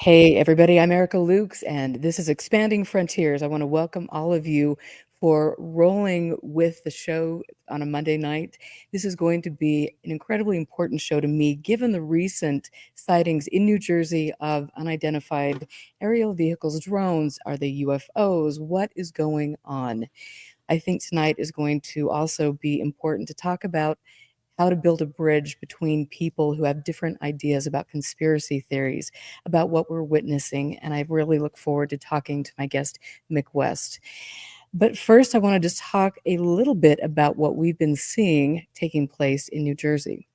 Hey, everybody, I'm Erica Lukes, and this is Expanding Frontiers. I want to welcome all of you for rolling with the show on a Monday night. This is going to be an incredibly important show to me, given the recent sightings in New Jersey of unidentified aerial vehicles, drones. Are they UFOs? What is going on? I think tonight is going to also be important to talk about how to build a bridge between people who have different ideas about conspiracy theories, about what we're witnessing. And I really look forward to talking to my guest, Mick West. But first, I want to just talk a little bit about what we've been seeing taking place in New Jersey.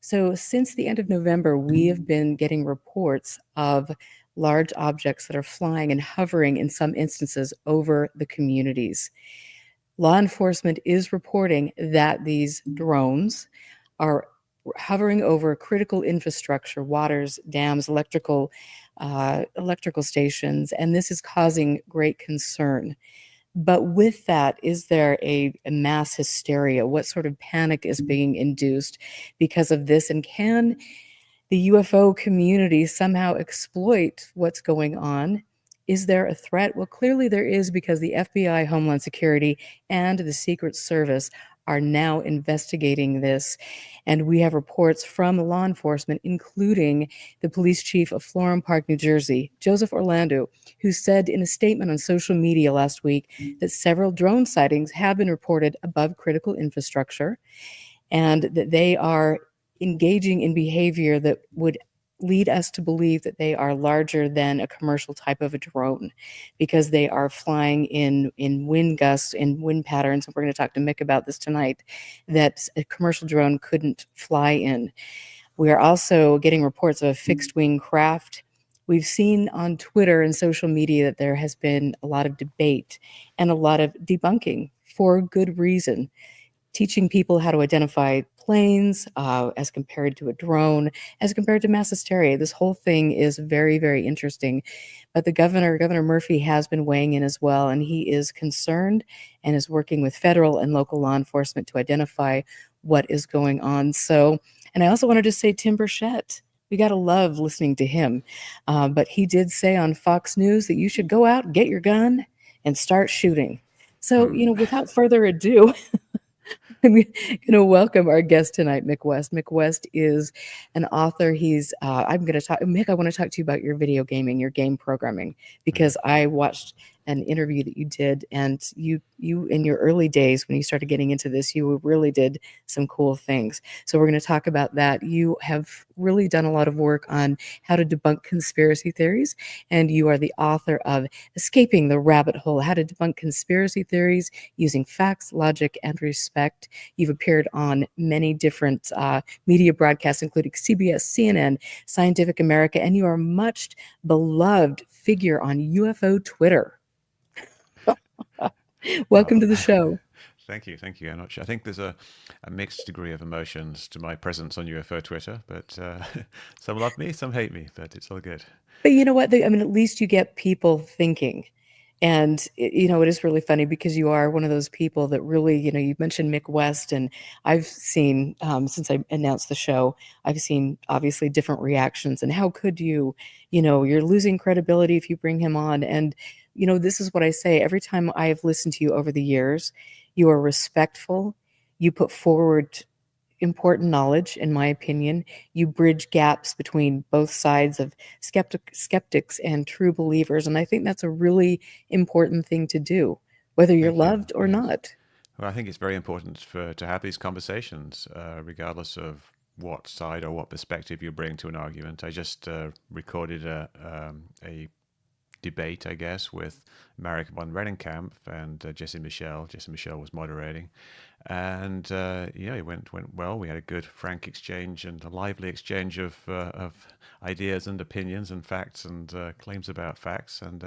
So, since the end of November, we have been getting reports of large objects that are flying and hovering in some instances over the communities. Law enforcement is reporting that these drones are hovering over critical infrastructure, waters, dams, electrical stations, and this is causing great concern. But with that, is there a mass hysteria? What sort of panic is being induced because of this? And can the UFO community somehow exploit what's going on? Is there a threat? Well, clearly there is, because the FBI, Homeland Security, and the Secret Service are now investigating this. And we have reports from law enforcement, including the police chief of Florham Park, New Jersey, Joseph Orlando, who said in a statement on social media last week that several drone sightings have been reported above critical infrastructure, and that they are engaging in behavior that would lead us to believe that they are larger than a commercial type of a drone, because they are flying in wind gusts and wind patterns. And we're going to talk to Mick about this tonight, that a commercial drone couldn't fly in. We are also getting reports of a fixed wing craft. We've seen on Twitter and social media that there has been a lot of debate and a lot of debunking, for good reason, teaching people how to identify planes as compared to a drone, as compared to mass hysteria. This whole thing is very, very interesting. But the Governor Murphy, has been weighing in as well, and he is concerned and is working with federal and local law enforcement to identify what is going on. So, and I also wanted to say Tim Burchett. We got to love listening to him. But he did say on Fox News that you should go out, get your gun, and start shooting. So, without further ado, I'm going to welcome our guest tonight, Mick West. Mick West is an author. I'm going to talk, Mick, I want to talk to you about your video gaming, your game programming, because I watched an interview that you did, and you in your early days when you started getting into this, you really did some cool things. So we're going to talk about that. You have really done a lot of work on how to debunk conspiracy theories, and you are the author of Escaping the Rabbit Hole: How to Debunk Conspiracy Theories Using Facts, Logic, and Respect. You've appeared on many different media broadcasts, including CBS, CNN, Scientific America, and you are a much beloved figure on UFO Twitter. Welcome to the show. Thank you. Thank you very much. I think there's a mixed degree of emotions to my presence on UFO Twitter, but some love me, some hate me, but it's all good. But you know what? At least you get people thinking. And, it is really funny, because you are one of those people that really, you mentioned Mick West, and I've seen, since I announced the show, I've seen obviously different reactions. And how could you, you're losing credibility if you bring him on. And, this is what I say every time I've listened to you over the years. You are respectful. You put forward important knowledge, in my opinion. You bridge gaps between both sides of skeptics and true believers. And I think that's a really important thing to do, whether you're Thank you. loved or Yes. not. Well, I think it's very important to have these conversations, regardless of what side or what perspective you bring to an argument. I just recorded a debate, I guess, with Marek von Rennenkamp and Jesse Michel. Jesse Michel was moderating, and it went well. We had a good, frank exchange and a lively exchange of ideas and opinions and facts and claims about facts. And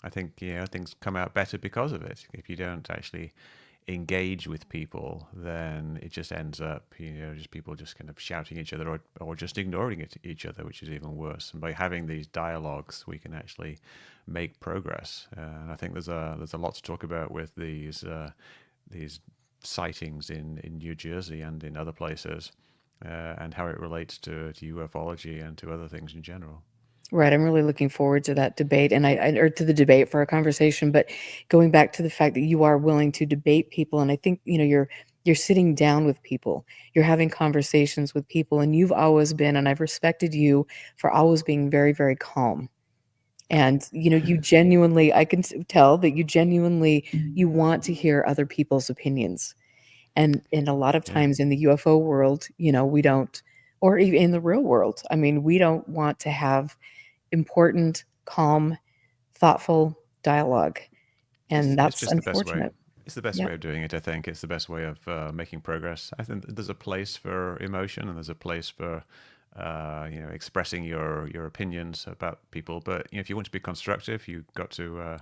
I think things come out better because of it. If you don't actually engage with people, then it just ends up, just people just kind of shouting at each other, or just ignoring each other, which is even worse. And by having these dialogues, we can actually make progress. And I think there's a lot to talk about with these sightings in New Jersey and in other places, and how it relates to ufology and to other things in general. Right. I'm really looking forward to that debate or to the debate for our conversation. But going back to the fact that you are willing to debate people, and I think, you're sitting down with people, you're having conversations with people, and you've always been, and I've respected you for always being very, very calm. And, you genuinely, I can tell that you want to hear other people's opinions. And a lot of Yeah, times in the UFO world, we don't, or even in the real world, I mean, we don't want to have important, calm, thoughtful dialogue, and it's that's just the best way. unfortunate. It's the best Yep. way of doing it. I think it's the best way of making progress. I think there's a place for emotion and there's a place for expressing your opinions about people. But if you want to be constructive, you've got to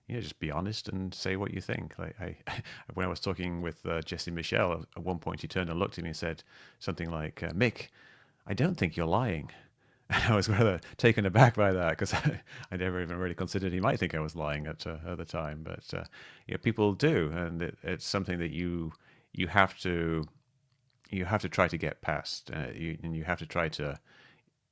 just be honest and say what you think. Like when I was talking with Jesse Michelle, at one point he turned and looked at me and said something like, "Mick, I don't think you're lying." And I was rather taken aback by that because I never even really considered he might think I was lying at the time. But people do, and it's something that you have to you have to try to get past, and you have to try to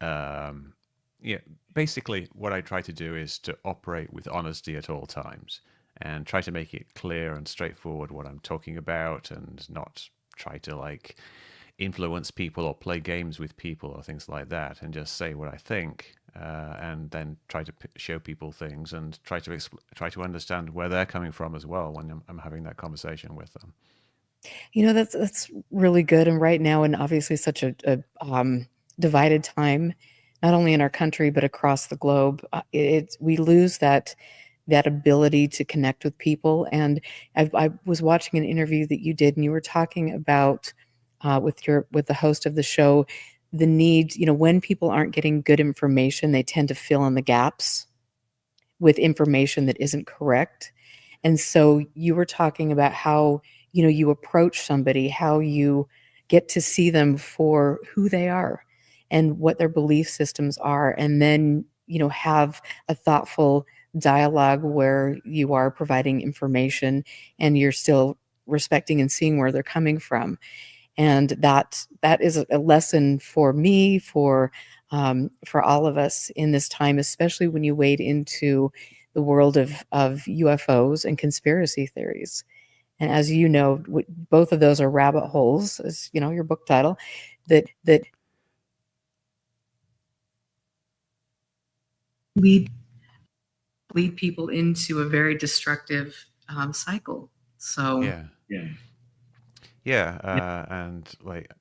um, yeah. Basically, what I try to do is to operate with honesty at all times and try to make it clear and straightforward what I'm talking about, and not try to like influence people or play games with people or things like that, and just say what I think, and then try to show people things and try to understand where they're coming from as well when I'm having that conversation with them. That's really good, and right now, and obviously such a divided time, not only in our country, but across the globe, we lose that ability to connect with people, and I was watching an interview that you did, and you were talking about, with the host of the show, the need, when people aren't getting good information, they tend to fill in the gaps with information that isn't correct. And so you were talking about how, you approach somebody, how you get to see them for who they are and what their belief systems are, and then, have a thoughtful dialogue where you are providing information and you're still respecting and seeing where they're coming from. And that is a lesson for me, for all of us in this time, especially when you wade into the world of UFOs and conspiracy theories. And as you know, both of those are rabbit holes, as your book title, that lead lead people into a very destructive cycle. So Yeah. yeah. Yeah, and like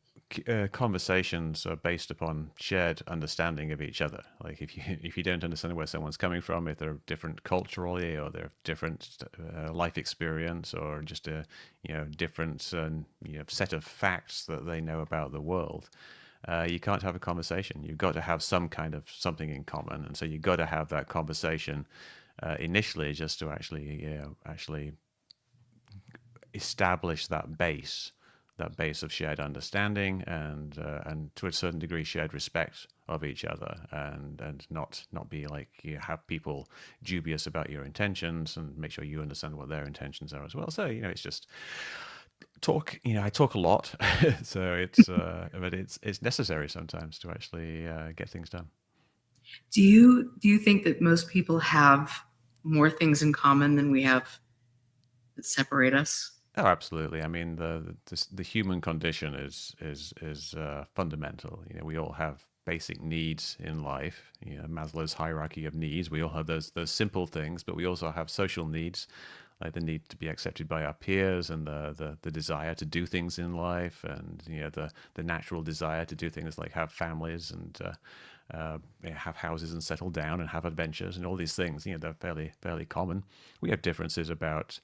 conversations are based upon shared understanding of each other. Like if you don't understand where someone's coming from, if they're different culturally or they're different life experience or just a different set of facts that they know about the world, you can't have a conversation. You've got to have some kind of something in common, and so you've got to have that conversation initially just to actually establish that base of shared understanding and to a certain degree shared respect of each other, and not be like you have people dubious about your intentions, and make sure you understand what their intentions are as well. So it's just talk. I talk a lot, so but it's necessary sometimes to actually get things done. Do you think that most people have more things in common than we have that separate us? Oh, absolutely. I mean, the human condition is fundamental. We all have basic needs in life. Maslow's hierarchy of needs. We all have those simple things, but we also have social needs, like the need to be accepted by our peers, and the desire to do things in life, and the natural desire to do things like have families and have houses and settle down and have adventures and all these things. They're fairly common. We have differences about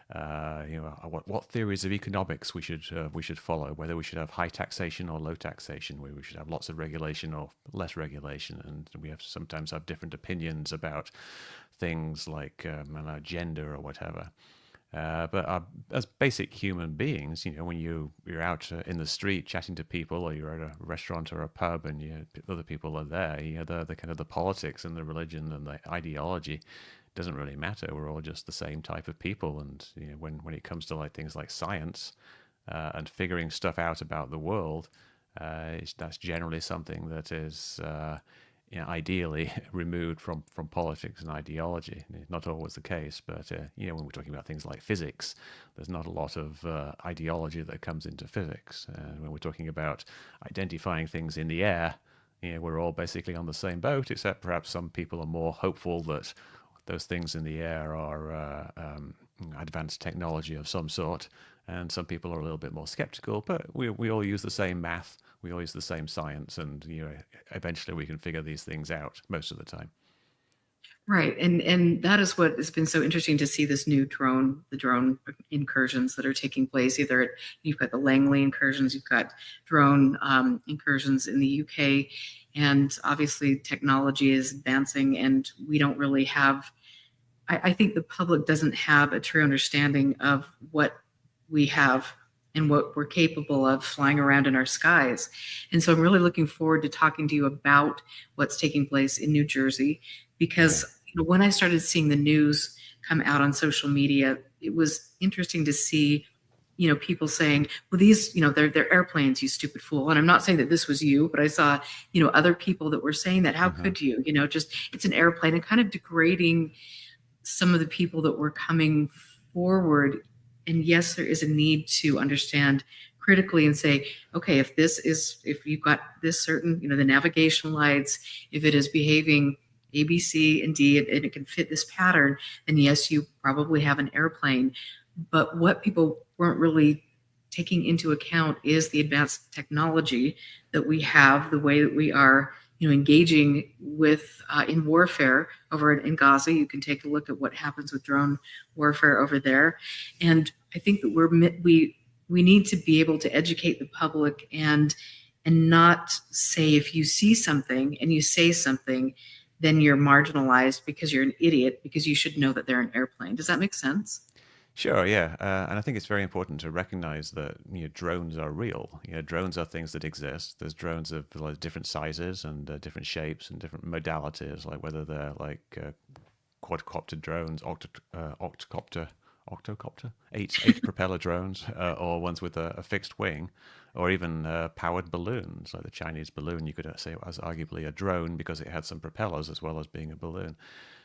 what theories of economics we should follow, whether we should have high taxation or low taxation, whether we should have lots of regulation or less regulation, and we have sometimes have different opinions about things like gender or whatever. But as basic human beings, when you're out in the street chatting to people, or you're at a restaurant or a pub, and other people are there, the kind of the politics and the religion and the ideology doesn't really matter. We're all just the same type of people, and when it comes to like things like science and figuring stuff out about the world, that's generally something that ideally removed from politics and ideology. Not always the case, but when we're talking about things like physics, there's not a lot of ideology that comes into physics. And when we're talking about identifying things in the air, we're all basically on the same boat, except perhaps some people are more hopeful that those things in the air are advanced technology of some sort, and some people are a little bit more skeptical. But we all use the same math, we all use the same science, and eventually we can figure these things out most of the time. Right. And that is what has been so interesting to see this new the drone incursions that are taking place. You've got the Langley incursions, you've got drone incursions in the UK, and obviously technology is advancing, and we don't really have, I think the public doesn't have a true understanding of what we have and what we're capable of flying around in our skies. And so I'm really looking forward to talking to you about what's taking place in New Jersey, Yeah. because when I started seeing the news come out on social media, it was interesting to see people saying, well, these, they're airplanes, you stupid fool. And I'm not saying that this was you, but I saw, other people that were saying that, how Hmm. could you, just, it's an airplane, and kind of degrading some of the people that were coming forward. And yes, there is a need to understand critically and say, okay, if you've got this certain, the navigation lights, if it is behaving A, B, C, and D, and it can fit this pattern, then yes, you probably have an airplane. But what people weren't really taking into account is the advanced technology that we have, the way that we are, engaging with in warfare over in Gaza. You can take a look at what happens with drone warfare over there, and I think that we need to be able to educate the public and not say, if you see something and you say something, then you're marginalized because you're an idiot, because you should know that they're an airplane. Does that make sense? Sure, yeah, and I think it's very important to recognize that drones are real. Drones are things that exist. There's drones of like, different sizes and different shapes and different modalities, like whether they're like quadcopter drones, octocopter, eight propeller drones, or ones with a fixed wing, or even powered balloons, like the Chinese balloon. You could say it was arguably a drone because it had some propellers as well as being a balloon.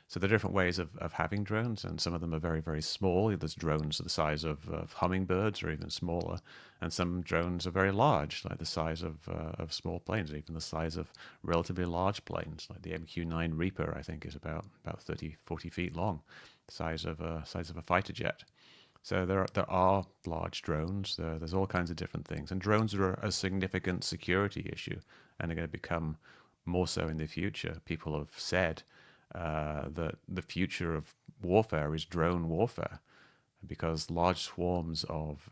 So there are different ways of having drones, and some of them are very, very small. There's drones the size of hummingbirds or even smaller, and some drones are very large, like the size of small planes, or even the size of relatively large planes, like the MQ-9 Reaper, I think, is about 30, 40 feet long, the size of a fighter jet. So there are large drones. There's all kinds of different things, and drones are a significant security issue, and are going to become more so in the future. People have said that the future of warfare is drone warfare, because large swarms of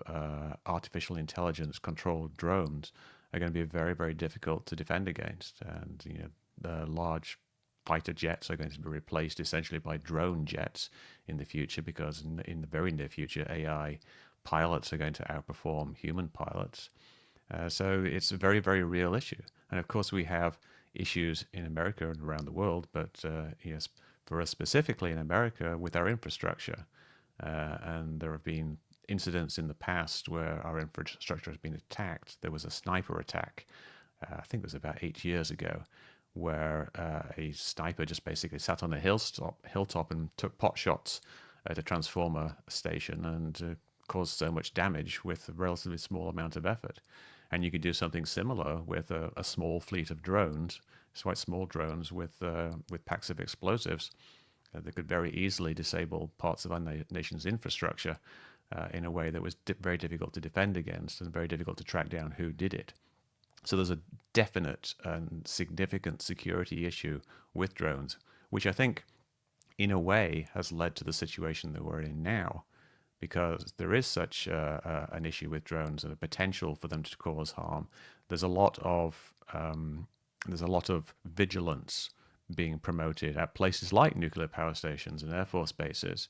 artificial intelligence controlled drones are going to be very, very difficult to defend against. And the large fighter jets are going to be replaced essentially by drone jets in the future, because in the very near future, AI pilots are going to outperform human pilots. So it's a very, very real issue. And of course, we have issues in America and around the world, but yes, for us specifically in America with our infrastructure. And there have been incidents in the past where our infrastructure has been attacked. There was a sniper attack, I think it was about 8 years ago, where a sniper just basically sat on a hilltop and took pot shots at a transformer station and caused so much damage with a relatively small amount of effort. And you could do something similar with a small fleet of drones, quite small drones with packs of explosives that could very easily disable parts of our nation's infrastructure in a way that was very difficult to defend against and very difficult to track down who did it. So there's a definite and significant security issue with drones, which I think, in a way, has led to the situation that we're in now, because there is such an issue with drones and a potential for them to cause harm. There's a lot of vigilance being promoted at places like nuclear power stations and air force bases.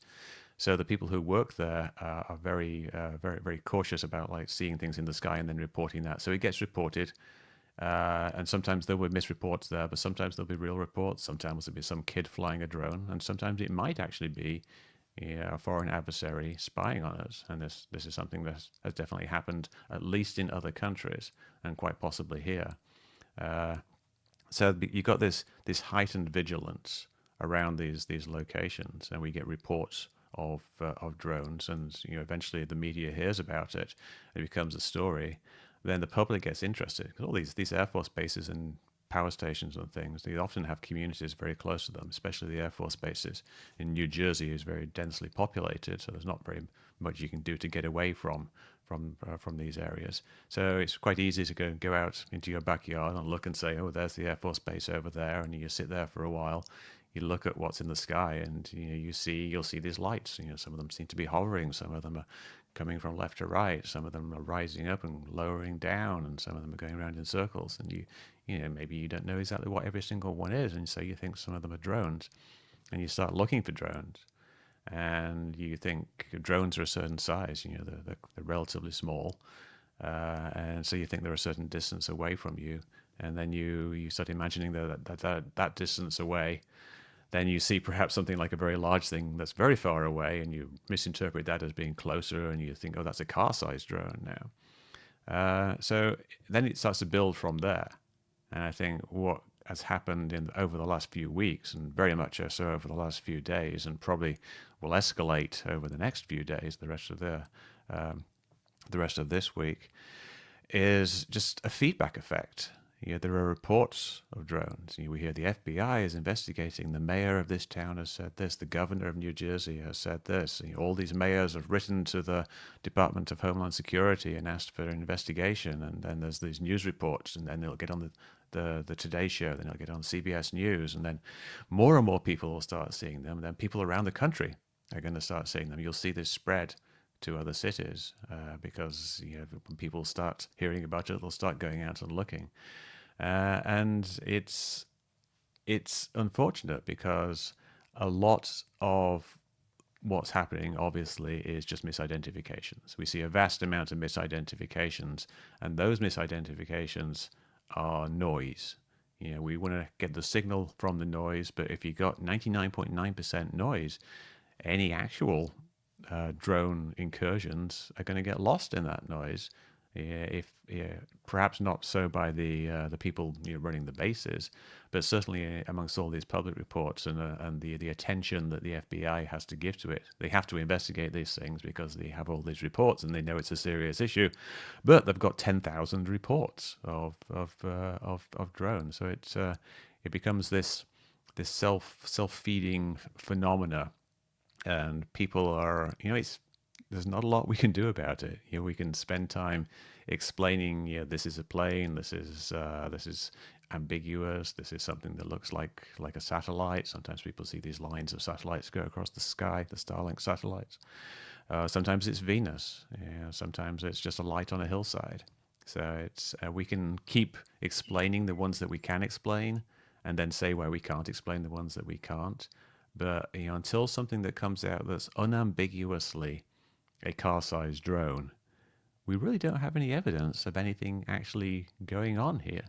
So the people who work there are very, very cautious about like seeing things in the sky and then reporting that. So it gets reported, and sometimes there were misreports there, but sometimes there'll be real reports. Sometimes there'll be some kid flying a drone, and sometimes it might actually be a foreign adversary spying on us. And this is something that has definitely happened, at least in other countries, and quite possibly here. Uh, So you got this heightened vigilance around these locations, and we get reports of drones, and eventually the media hears about it, it becomes a story. Then the public gets interested because all these Air Force bases and power stations and things, they often have communities very close to them, especially the Air Force bases. In New Jersey is very densely populated, so there's not very much you can do to get away from these areas. So it's quite easy to go out into your backyard and look and say, oh, there's the Air Force base over there, and you sit there for a while. You look at what's in the sky, and you'll see these lights. Some of them seem to be hovering. Some of them are coming from left to right. Some of them are rising up and lowering down, and some of them are going around in circles. And maybe you don't know exactly what every single one is, and so you think some of them are drones, and you start looking for drones, and you think drones are a certain size. They're relatively small, and so you think they're a certain distance away from you, and then you start imagining that distance away. Then you see perhaps something like a very large thing that's very far away, and you misinterpret that as being closer, and you think, oh, that's a car-sized drone now. So then it starts to build from there. And I think what has happened over the last few weeks, and very much so over the last few days, and probably will escalate over the next few days, the rest of this week, is just a feedback effect. There are reports of drones. We hear the FBI is investigating. The mayor of this town has said this. The governor of New Jersey has said this. All these mayors have written to the Department of Homeland Security and asked for an investigation. And then there's these news reports, and then they'll get on the Today Show. Then they'll get on CBS News, and then more and more people will start seeing them. And then people around the country are going to start seeing them. You'll see this spread to other cities because when people start hearing about it, they'll start going out and looking. And it's unfortunate because a lot of what's happening obviously is just misidentifications. We see a vast amount of misidentifications, and those misidentifications are noise. We want to get the signal from the noise, but if you got 99.9% noise, any actual drone incursions are going to get lost in that noise. If perhaps not so by the people running the bases, but certainly amongst all these public reports and the attention that the FBI has to give to it. They have to investigate these things because they have all these reports and they know it's a serious issue, but they've got 10,000 reports of drones. So it becomes this self-feeding phenomena, and people are there's not a lot we can do about it. We can spend time explaining, this is a plane, this is ambiguous, this is something that looks like a satellite. Sometimes people see these lines of satellites go across the sky, the Starlink satellites. Sometimes it's Venus. Sometimes it's just a light on a hillside. So it's we can keep explaining the ones that we can explain, and then say where we can't explain the ones that we can't. But until something that comes out that's unambiguously a car-sized drone, we really don't have any evidence of anything actually going on here.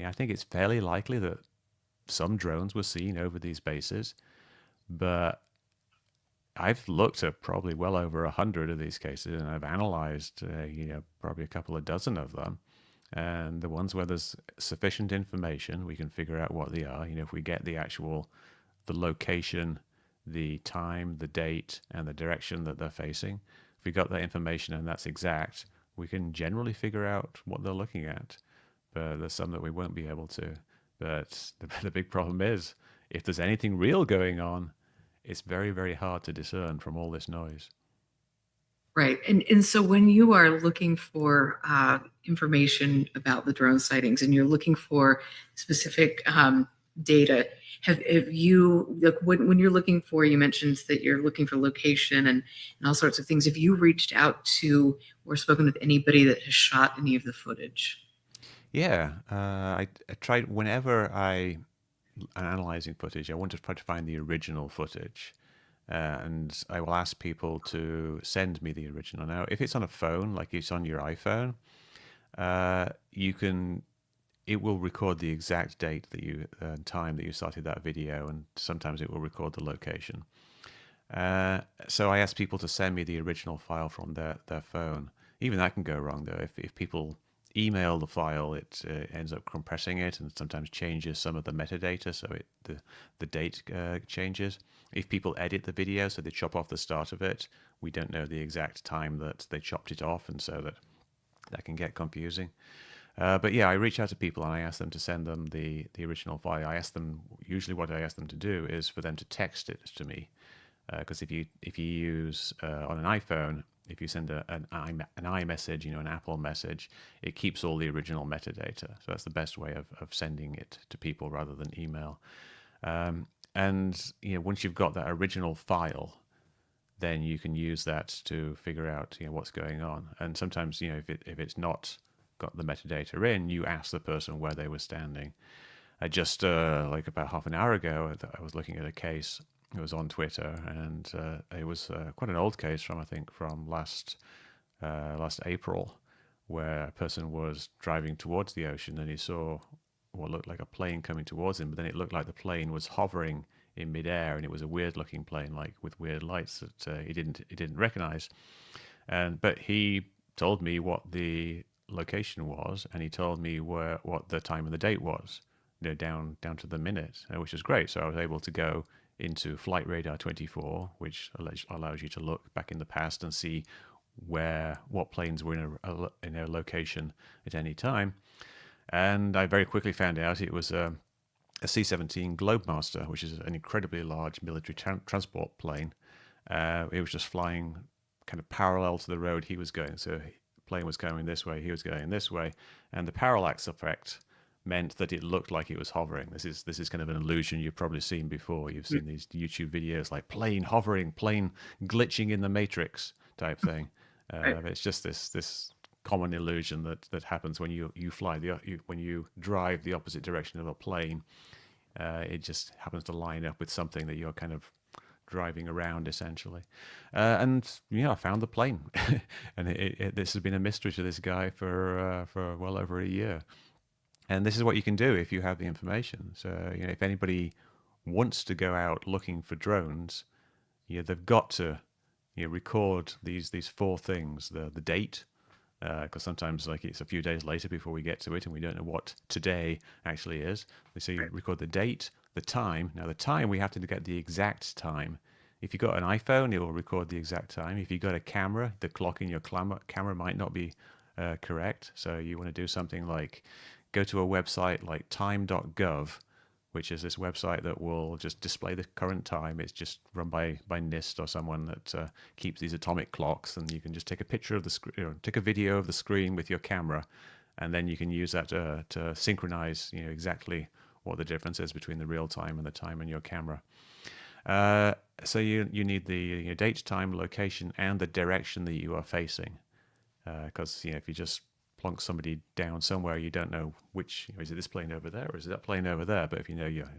I think it's fairly likely that some drones were seen over these bases, but I've looked at probably well over 100 of these cases, and I've analyzed, probably a couple of dozen of them. And the ones where there's sufficient information, we can figure out what they are. If we get the location, the time, the date, and the direction that they're facing, if we got that information and that's exact, we can generally figure out what they're looking at. But there's some that we won't be able to. But the big problem is, if there's anything real going on, it's very, very hard to discern from all this noise. Right. And so when you are looking for information about the drone sightings and you're looking for specific data, have you, like, when you're looking for, you mentioned that you're looking for location and all sorts of things. Have you reached out to or spoken with anybody that has shot any of the footage? Yeah, I tried whenever I'm analyzing footage, I want to try to find the original footage. And I will ask people to send me the original. Now, if it's on a phone, like it's on your iPhone, you can. It will record the exact date that time that you started that video, and sometimes it will record the location. So I ask people to send me the original file from their phone. Even that can go wrong though. If people email the file, it ends up compressing it and sometimes changes some of the metadata, so the date changes. If people edit the video, so they chop off the start of it, we don't know the exact time that they chopped it off, and so that can get confusing. But yeah, I reach out to people and I ask them to send them the original file. I ask them, usually what I ask them to do is for them to text it to me, because if you use on an iPhone, if you send an iMessage, an Apple message, it keeps all the original metadata. So that's the best way of sending it to people rather than email. And once you've got that original file, then you can use that to figure out what's going on. And sometimes if it's not got the metadata in, you ask the person where they were standing. I just like about half an hour ago, I was looking at a case. It was on Twitter, and it was quite an old case from, I think, from last April, where a person was driving towards the ocean and he saw what looked like a plane coming towards him, but then it looked like the plane was hovering in midair, and it was a weird-looking plane, like with weird lights that he didn't recognize. But he told me what the location was, and he told me what the time and the date was, down to the minute, which was great. So I was able to go into Flight Radar 24, which allows you to look back in the past and see what planes were in a location at any time. And I very quickly found out it was a C-17 Globemaster, which is an incredibly large military transport plane. It was just flying kind of parallel to the road he was going. So the plane was going this way, he was going this way, and the parallax effect meant that it looked like it was hovering. This is kind of an illusion you've probably seen before. You've seen these YouTube videos like plane hovering, plane glitching in the matrix type thing. It's just this common illusion that happens when you fly when you drive the opposite direction of a plane. It just happens to line up with something that you're kind of driving around essentially. And I found the plane, and this has been a mystery to this guy for well over a year. And this is what you can do if you have the information. So if anybody wants to go out looking for drones, they've got to record these four things: the date, because sometimes like it's a few days later before we get to it, and we don't know what today actually is. So you record the date, the time. Now the time, we have to get the exact time. If you've got an iPhone, it will record the exact time. If you've got a camera, the clock in your camera might not be correct. So you want to do something like go to a website like time.gov, which is this website that will just display the current time. It's just run by NIST or someone that keeps these atomic clocks, and you can just take a picture of the screen, take a video of the screen with your camera, and then you can use that to synchronize exactly what the difference is between the real time and the time in your camera. So you need the date, time, location, and the direction that you are facing, because if you just plonk somebody down somewhere, you don't know which, is it this plane over there or is it that plane over there? But if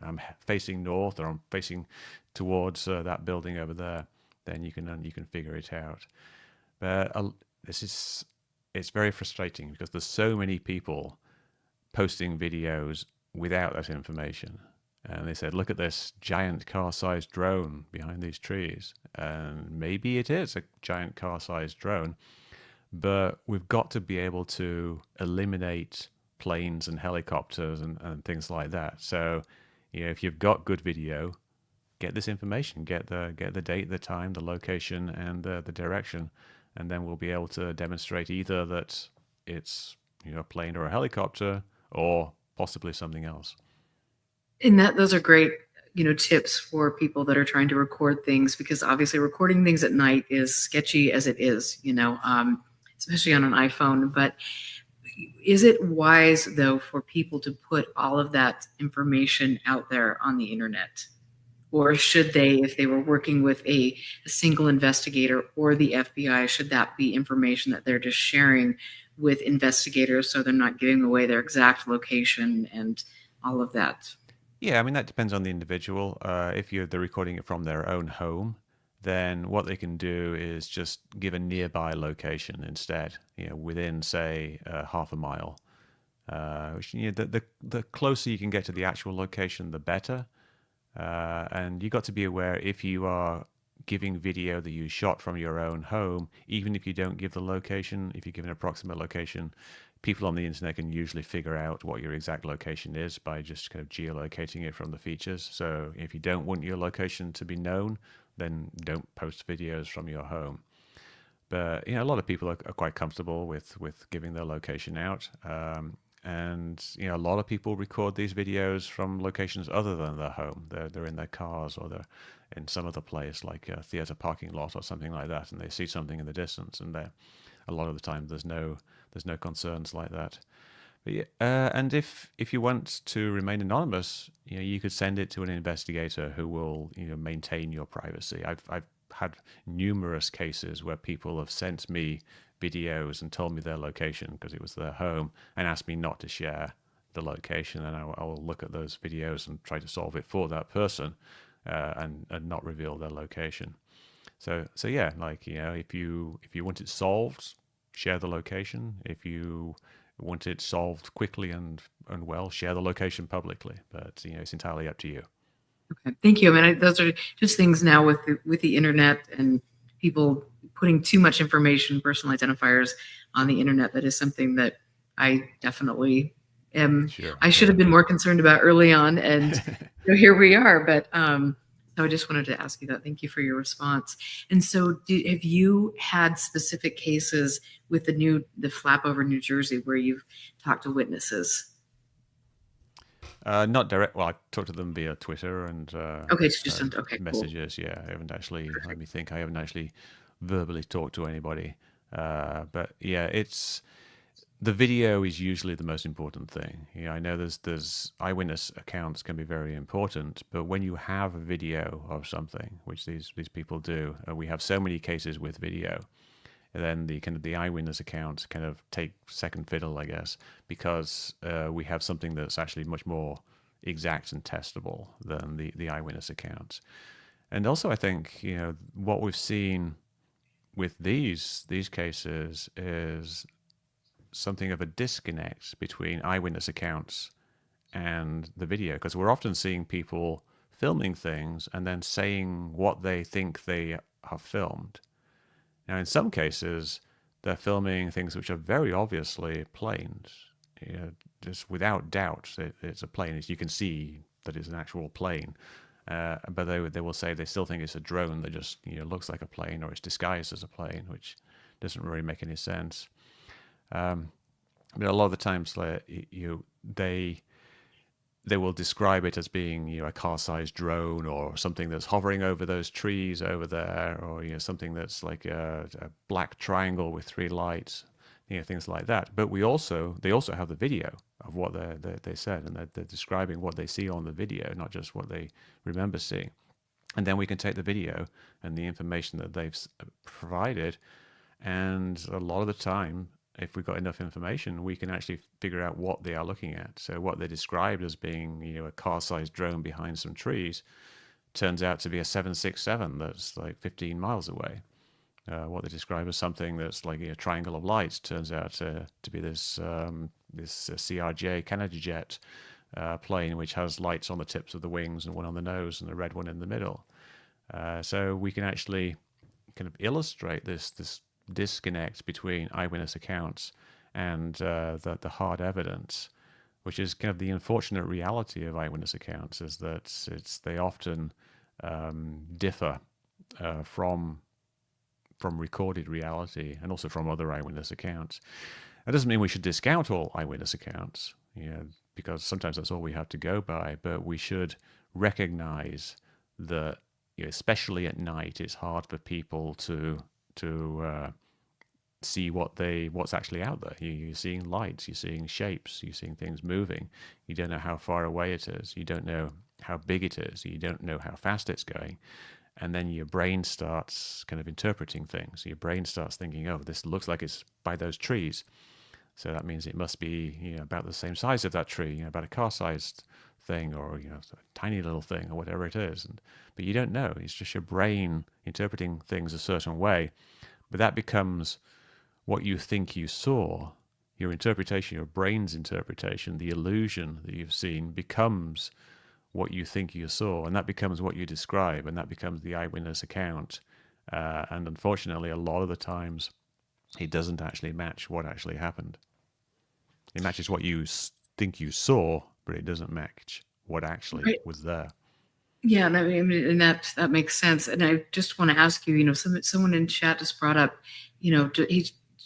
I'm facing north or I'm facing towards that building over there, then you can figure it out. But it's very frustrating because there's so many people posting videos without that information. And they said, look at this giant car-sized drone behind these trees. And maybe it is a giant car-sized drone, but we've got to be able to eliminate planes and helicopters and things like that. So, if you've got good video, get this information, get the date, the time, the location, and the direction, and then we'll be able to demonstrate either that it's a plane or a helicopter, or possibly something else. And those are great, tips for people that are trying to record things, because obviously recording things at night is sketchy as it is, especially on an iPhone. But is it wise, though, for people to put all of that information out there on the internet? Or should they, if they were working with a single investigator or the FBI, should that be information that they're just sharing with investigators so they're not giving away their exact location and all of that? Yeah, I mean, that depends on the individual. If they're recording it from their own home, then what they can do is just give a nearby location instead, within, say, half a mile. Which, the closer you can get to the actual location, the better. And you've got to be aware, if you are giving video that you shot from your own home, even if you don't give the location, if you give an approximate location, people on the internet can usually figure out what your exact location is by just kind of geolocating it from the features. So if you don't want your location to be known, then don't post videos from your home. But a lot of people are quite comfortable with giving their location out, and a lot of people record these videos from locations other than their home. They're in their cars, or they're in some other place like a theater parking lot or something like that, and they see something in the distance, and a lot of the time there's no concerns like that. But and if you want to remain anonymous, you could send it to an investigator who will maintain your privacy. I've had numerous cases where people have sent me videos and told me their location because it was their home, and asked me not to share the location, and I will look at those videos and try to solve it for that person, and not reveal their location. So yeah, like if you want it solved, share the location. If you want it solved quickly and well, share the location publicly. But it's entirely up to you. Okay, thank you. I mean, those are just things now with the internet and people putting too much information, personal identifiers on the internet. That is something that I definitely am. Sure. I should have been more concerned about early on, and here we are. But so I just wanted to ask you that. Thank you for your response. And so, have you had specific cases with the flap over New Jersey where you've talked to witnesses? Not direct. Well, I talked to them via Twitter and Okay, it's just okay, messages. Cool. Yeah, I haven't actually. Perfect. Let me think. I haven't actually verbally talked to anybody. But yeah, the video is usually the most important thing. I know there's eyewitness accounts can be very important, but when you have a video of something, which these people do, we have so many cases with video. And then the eyewitness accounts kind of take second fiddle, I guess, because we have something that's actually much more exact and testable than the eyewitness accounts. And also, I think what we've seen with these cases is something of a disconnect between eyewitness accounts and the video, because we're often seeing people filming things and then saying what they think they have filmed. Now, in some cases, they're filming things which are very obviously planes. Just without doubt, it's a plane. As you can see that it's an actual plane. But they will say they still think it's a drone that just looks like a plane, or it's disguised as a plane, which doesn't really make any sense. But a lot of the times, they will describe it as being a car-sized drone, or something that's hovering over those trees over there, or something that's like a black triangle with 3 lights, things like that. But they also have the video of what they said, and they're describing what they see on the video, not just what they remember seeing. And then we can take the video and the information that they've provided, and a lot of the time, if we've got enough information, we can actually figure out what they are looking at. So what they described as being, a car-sized drone behind some trees turns out to be a 767 that's like 15 miles away. What they describe as something that's like a triangle of lights turns out to be this CRJ Canada jet plane, which has lights on the tips of the wings and one on the nose and a red one in the middle. So we can actually kind of illustrate this disconnect between eyewitness accounts and the hard evidence, which is kind of the unfortunate reality of eyewitness accounts, is that they often differ from recorded reality and also from other eyewitness accounts. That doesn't mean we should discount all eyewitness accounts, because sometimes that's all we have to go by, but we should recognize that, especially at night, it's hard for people to see what's actually out there. You're seeing lights, you're seeing shapes, you're seeing things moving. You don't know how far away it is. You don't know how big it is. You don't know how fast it's going. And then your brain starts kind of interpreting things. Your brain starts thinking, oh, this looks like it's by those trees, so that means it must be about the same size of that tree, about a car-sized thing, or a tiny little thing, or whatever it is. But you don't know. It's just your brain interpreting things a certain way. But that becomes what you think you saw. Your interpretation, your brain's interpretation, the illusion that you've seen becomes what you think you saw, and that becomes what you describe, and that becomes the eyewitness account. And unfortunately, a lot of the times, it doesn't actually match what actually happened. It matches what you think you saw, but it doesn't match what actually Right. was there. Yeah, and I mean, and that makes sense. And I just want to ask you, someone in chat just brought up,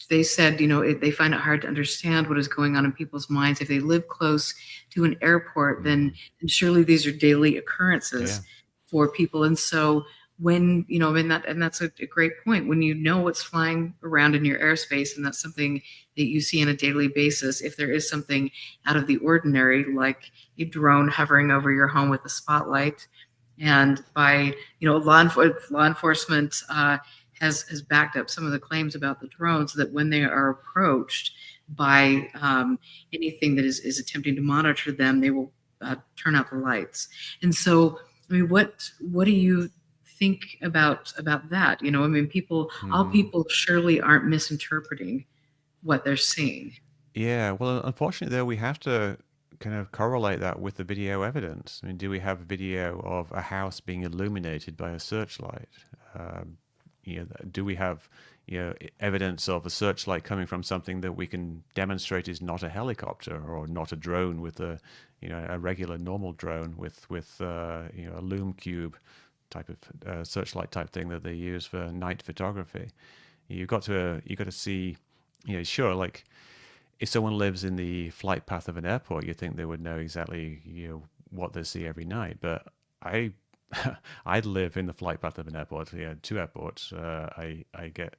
they said, they find it hard to understand what is going on in people's minds. If they live close to an airport, then surely these are daily occurrences Yeah. for people. And so when, and that's a great point. When you know what's flying around in your airspace, and that's something that you see on a daily basis, if there is something out of the ordinary, like a drone hovering over your home with a spotlight, and by law enforcement has backed up some of the claims about the drones, that when they are approached by anything that is attempting to monitor them, they will turn out the lights. And so, I mean, what do you think about that? I mean, all people surely aren't misinterpreting what they're seeing. Yeah, well, unfortunately, though, we have to kind of correlate that with the video evidence. I mean, do we have video of a house being illuminated by a searchlight? Um, do we have, evidence of a searchlight coming from something that we can demonstrate is not a helicopter or not a drone with a regular normal drone with a loom cube type of searchlight type thing that they use for night photography? You got to see, sure, like if someone lives in the flight path of an airport, you'd think they would know exactly what they see every night. But I I'd live in the flight path of an airport. Yeah, two airports. I get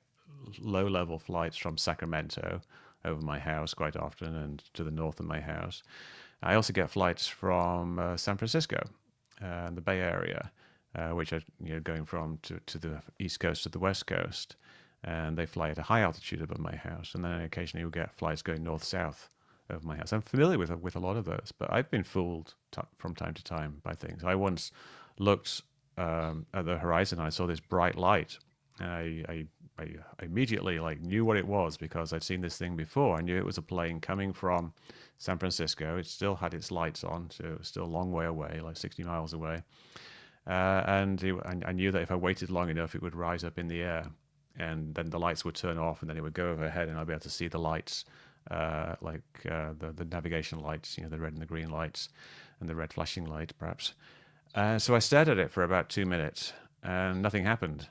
low level flights from Sacramento over my house quite often, and to the north of my house. I also get flights from San Francisco, the Bay Area, which are going from to the east coast to the west coast, and they fly at a high altitude above my house. And then occasionally you'll get flights going north-south over my house. I'm familiar with a lot of those, but I've been fooled from time to time by things. I once looked at the horizon. I saw this bright light, and I immediately knew what it was because I'd seen this thing before. I knew it was a plane coming from San Francisco. It still had its lights on, so it was still a long way away, like 60 miles away. And I knew that if I waited long enough, it would rise up in the air, and then the lights would turn off, and then it would go overhead, and I'd be able to see the lights, the navigation lights, the red and the green lights, and the red flashing light, perhaps. So I stared at it for about 2 minutes, and nothing happened.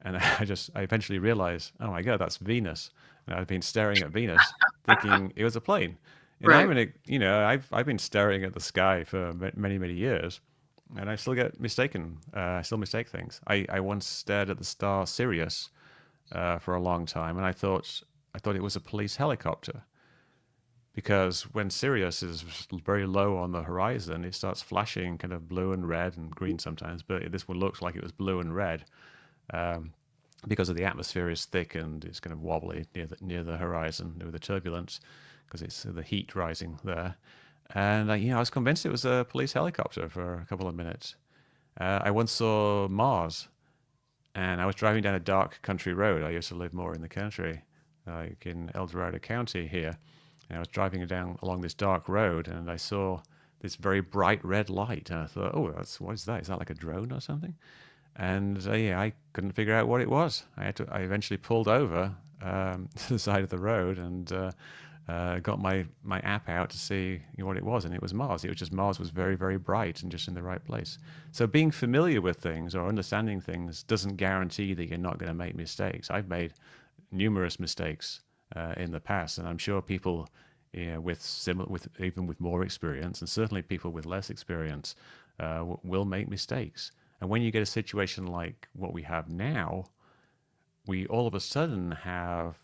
And I eventually realized, oh my God, that's Venus. And I'd been staring at Venus, thinking it was a plane. And Right. I've been staring at the sky for many, many years, and I still get mistaken. I still mistake things. I once stared at the star Sirius for a long time, and I thought it was a police helicopter, because when Sirius is very low on the horizon, it starts flashing kind of blue and red and green sometimes. But this one looks like it was blue and red, um, because of the atmosphere is thick and it's kind of wobbly near the horizon with the turbulence, because it's the heat rising there. And I was convinced it was a police helicopter for a couple of minutes. I once saw Mars, and I was driving down a dark country road. I used to live more in the country, like in El Dorado County here. And I was driving down along this dark road, and I saw this very bright red light. And I thought, oh, what is that? Is that like a drone or something? And I couldn't figure out what it was. I eventually pulled over to the side of the road and got my app out to see what it was, and it was Mars. It was just Mars was very, very bright and just in the right place. So being familiar with things or understanding things doesn't guarantee that you're not going to make mistakes. I've made numerous mistakes in the past, and I'm sure people with even with more experience, and certainly people with less experience, will make mistakes. And when you get a situation like what we have now, we all of a sudden have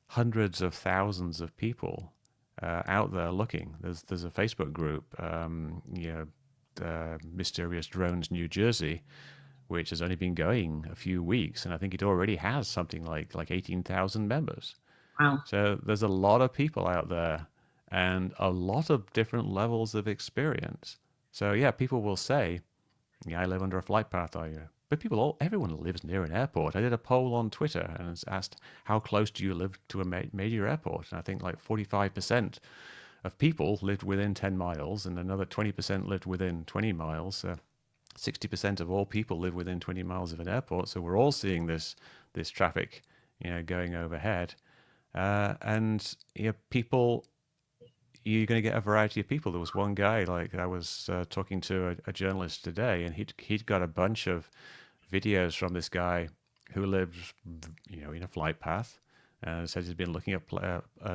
hundreds of thousands of people out there looking. There's a Facebook group, Mysterious Drones New Jersey, which has only been going a few weeks, and I think it already has something like 18,000 members. Wow. So there's a lot of people out there, and a lot of different levels of experience. So yeah, people will say, yeah, I live under a flight path. But everyone lives near an airport. I did a poll on Twitter and it's asked, how close do you live to a major airport? And I think like 45% of people lived within 10 miles, and another 20% lived within 20 miles. 60% of all people live within 20 miles of an airport. So we're all seeing this traffic, going overhead. And people you're going to get a variety of people. There was one guy, like I was talking to a journalist today, and he'd got a bunch of videos from this guy who lives, in a flight path, and says he's been looking at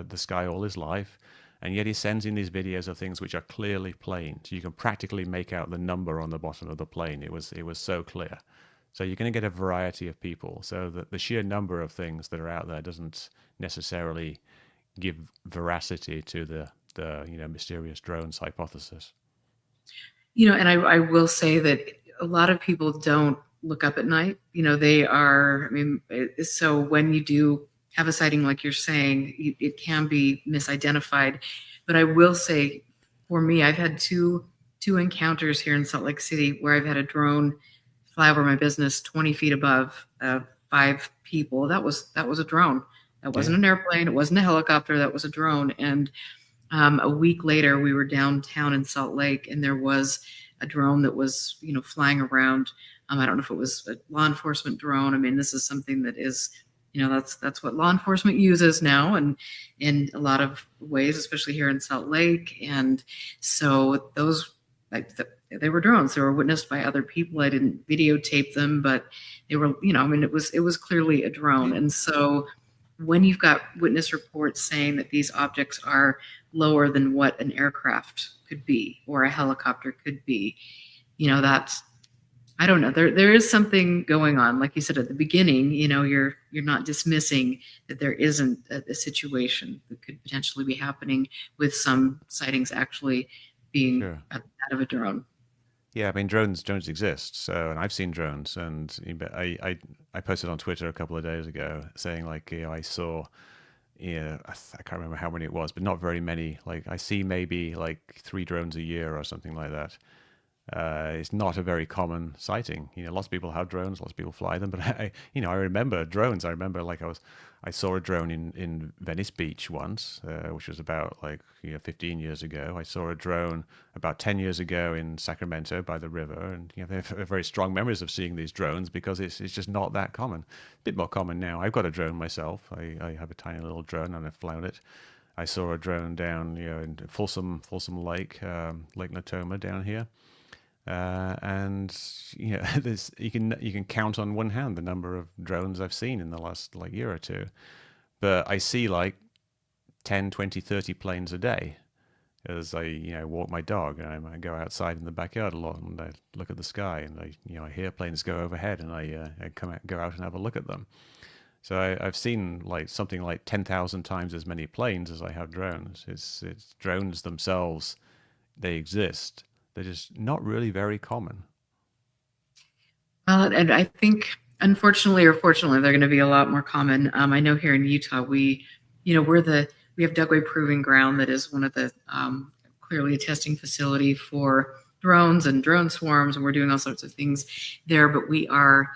the sky all his life, and yet he sends in these videos of things which are clearly planes. You can practically make out the number on the bottom of the plane. It was so clear. So you're going to get a variety of people. So the sheer number of things that are out there doesn't necessarily give veracity to the mysterious drones hypothesis. And I will say that a lot of people don't look up at night. They are, I mean, so when you do have a sighting, like you're saying, it can be misidentified. But I will say, for me, I've had two encounters here in Salt Lake City where I've had a drone fly over my business 20 feet above 5 people. That was a drone. That wasn't an airplane. It wasn't a helicopter. That was a drone. And a week later, we were downtown in Salt Lake, and there was a drone that was, flying around. I don't know if it was a law enforcement drone. I mean, this is something that is, that's what law enforcement uses now, and in a lot of ways, especially here in Salt Lake. And so those, they were drones. They were witnessed by other people. I didn't videotape them, but they were, I mean, it was clearly a drone. And so when you've got witness reports saying that these objects are lower than what an aircraft could be or a helicopter could be, that's, I don't know. There is something going on. Like you said at the beginning, you're not dismissing that there isn't a situation that could potentially be happening with some sightings actually being that of a drone. Yeah, I mean drones exist. So, and I've seen drones, and I posted on Twitter a couple of days ago saying like, I saw, I can't remember how many it was, but not very many. Like I see maybe like 3 drones a year or something like that. It's not a very common sighting. Lots of people have drones, lots of people fly them, but I remember drones. I remember like I saw a drone in Venice Beach once, which was about like 15 years ago. I saw a drone about 10 years ago in Sacramento by the river, and they have very strong memories of seeing these drones because it's just not that common. A bit more common now. I've got a drone myself. I have a tiny little drone and I've flown it. I saw a drone down in Folsom Lake, Lake Natoma down here. And you can count on one hand the number of drones I've seen in the last like year or two, but I see like 10, 20, 30 planes a day as I walk my dog, and I go outside in the backyard a lot and I look at the sky, and I hear planes go overhead, and I go out and have a look at them. So I've seen like something like 10,000 times as many planes as I have drones. It's drones themselves, they exist. They're just not really very common. Well, and I think, unfortunately or fortunately, they're going to be a lot more common. I know here in Utah, we have Dugway Proving Ground that is one of the clearly a testing facility for drones and drone swarms, and we're doing all sorts of things there. But we are,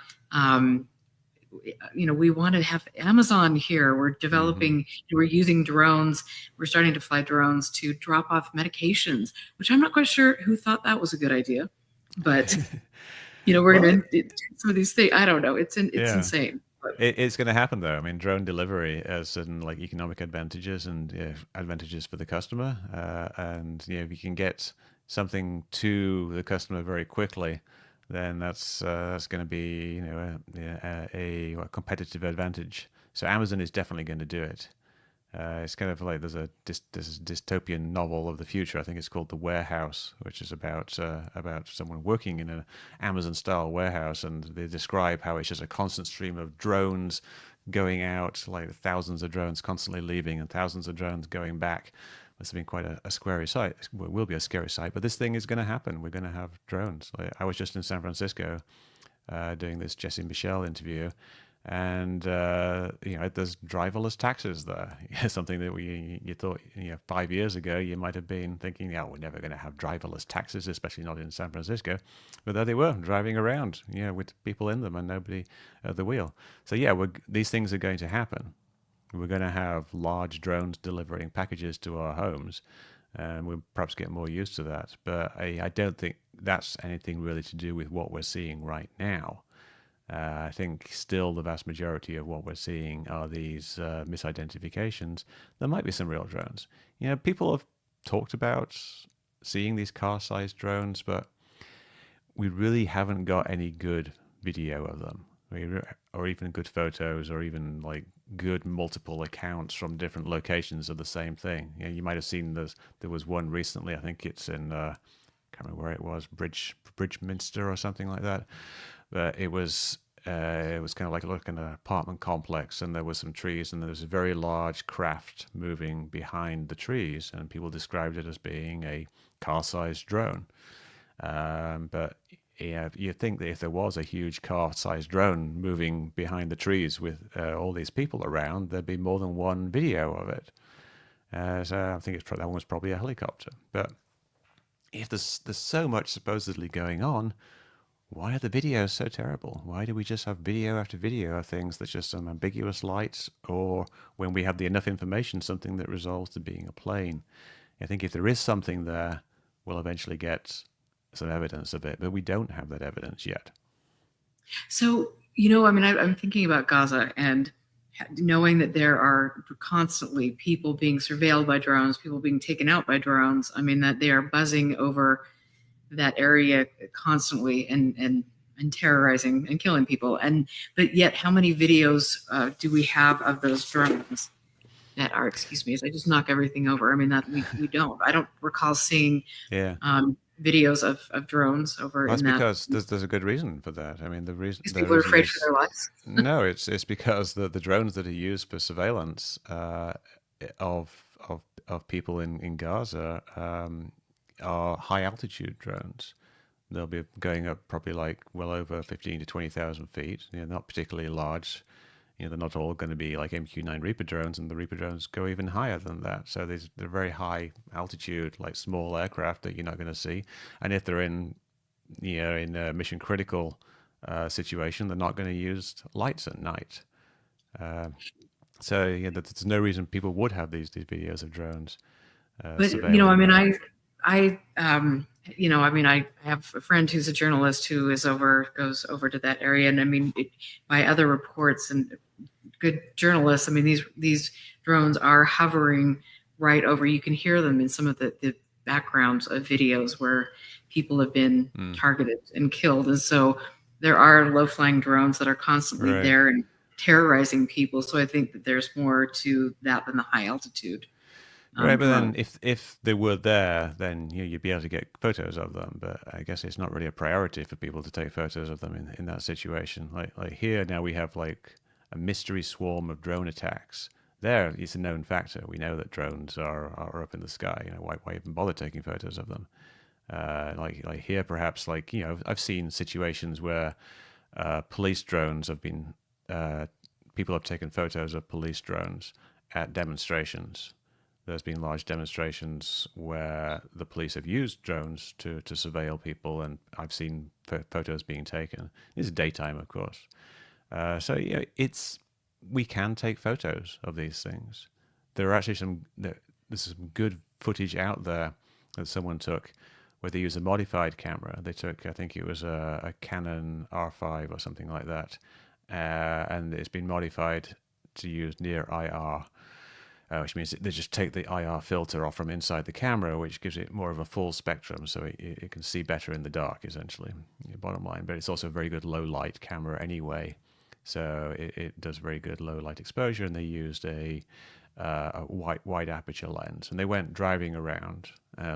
we want to have Amazon here. We're developing, we're using drones. We're starting to fly drones to drop off medications, which I'm not quite sure who thought that was a good idea. But, we're going to do some of these things. I don't know. It's insane. It's going to happen, though. I mean, drone delivery has certain like economic advantages and advantages for the customer. And if you can get something to the customer very quickly, then that's going to be a competitive advantage. So Amazon is definitely going to do it. It's kind of like there's a dystopian novel of the future. I think it's called The Warehouse, which is about someone working in an Amazon-style warehouse, and they describe how it's just a constant stream of drones going out, like thousands of drones constantly leaving and thousands of drones going back. Must have been quite a scary sight. It will be a scary sight, but this thing is going to happen. We're going to have drones. I was just in San Francisco doing this Jesse Michelle interview, and there's driverless taxis there. Something that you thought 5 years ago you might have been thinking, we're never going to have driverless taxis, especially not in San Francisco. But there they were, driving around, with people in them and nobody at the wheel. So these things are going to happen. We're going to have large drones delivering packages to our homes, and we'll perhaps get more used to that. But I don't think that's anything really to do with what we're seeing right now. I think still the vast majority of what we're seeing are these misidentifications. There might be some real drones. People have talked about seeing these car-sized drones, but we really haven't got any good video of them, or even good photos, or even like good multiple accounts from different locations of the same thing. You might have seen there was one recently. I think it's in can't remember where it was, Bridgeminster or something like that. But it was kind of like an apartment complex, and there were some trees, and there was a very large craft moving behind the trees, and people described it as being a car-sized drone. But yeah, you'd think that if there was a huge car-sized drone moving behind the trees with all these people around, there'd be more than one video of it. So I think that one was probably a helicopter. But if there's so much supposedly going on, why are the videos so terrible? Why do we just have video after video of things that's just some ambiguous lights, or when we have enough information, something that resolves to being a plane? I think if there is something there, we'll eventually get some evidence of it, but we don't have that evidence yet. So, I mean, I'm thinking about Gaza and knowing that there are constantly people being surveilled by drones, people being taken out by drones. I mean, that they are buzzing over that area constantly and terrorizing and killing people. But yet, how many videos do we have of those drones that are? Excuse me, as I just knock everything over. I mean, that we don't. I don't recall seeing. Yeah. Videos of drones over That's in that. because there's a good reason for that. I mean, the reason People are afraid for their lives. No, it's because the drones that are used for surveillance of people in Gaza are high altitude drones. They'll be going up probably like well over 15 to 20,000 feet. Not particularly large. They're not all going to be like MQ-9 Reaper drones, and the Reaper drones go even higher than that. So they're very high altitude, like small aircraft that you're not going to see. And if they're in a mission critical situation, they're not going to use lights at night. So there's no reason people would have these videos of drones. But I mean, I have a friend who's a journalist who goes over to that area, and I mean, by other reports and good journalists, I mean these drones are hovering right over. You can hear them in some of the backgrounds of videos where people have been targeted and killed, and so there are low-flying drones that are constantly there and terrorizing people. So I think that there's more to that than the high altitude. Right, but then if they were there, then you'd be able to get photos of them. But I guess it's not really a priority for people to take photos of them in that situation. Like here now we have like a mystery swarm of drone attacks. There, it's a known factor. We know that drones are up in the sky. Why even bother taking photos of them? Like here, perhaps I've seen situations where police drones have been people have taken photos of police drones at demonstrations. There's been large demonstrations where the police have used drones to surveil people, and I've seen photos being taken. It's daytime, of course. So we can take photos of these things. There are actually there's some good footage out there that someone took where they used a modified camera. They took, I think it was a Canon R5 or something like that, and it's been modified to use near IR. Which means they just take the IR filter off from inside the camera, which gives it more of a full spectrum, so it can see better in the dark, essentially, bottom line. But it's also a very good low light camera anyway, so it does very good low light exposure. And they used a wide aperture lens, and they went driving around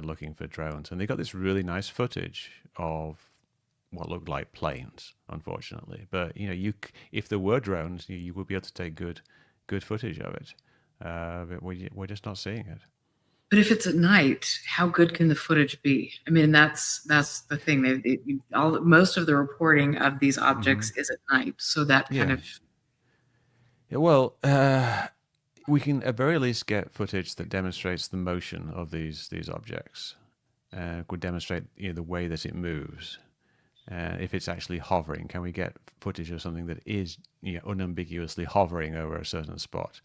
looking for drones, and they got this really nice footage of what looked like planes, unfortunately. But if there were drones, you would be able to take good footage of it. But we're just not seeing it. But if it's at night, how good can the footage be? I mean, that's the thing. Most of the reporting of these objects is at night, so that kind of. Yeah, well, we can at very least get footage that demonstrates the motion of these objects. Could demonstrate the way that it moves. If it's actually hovering, can we get footage of something that is unambiguously hovering over a certain spot?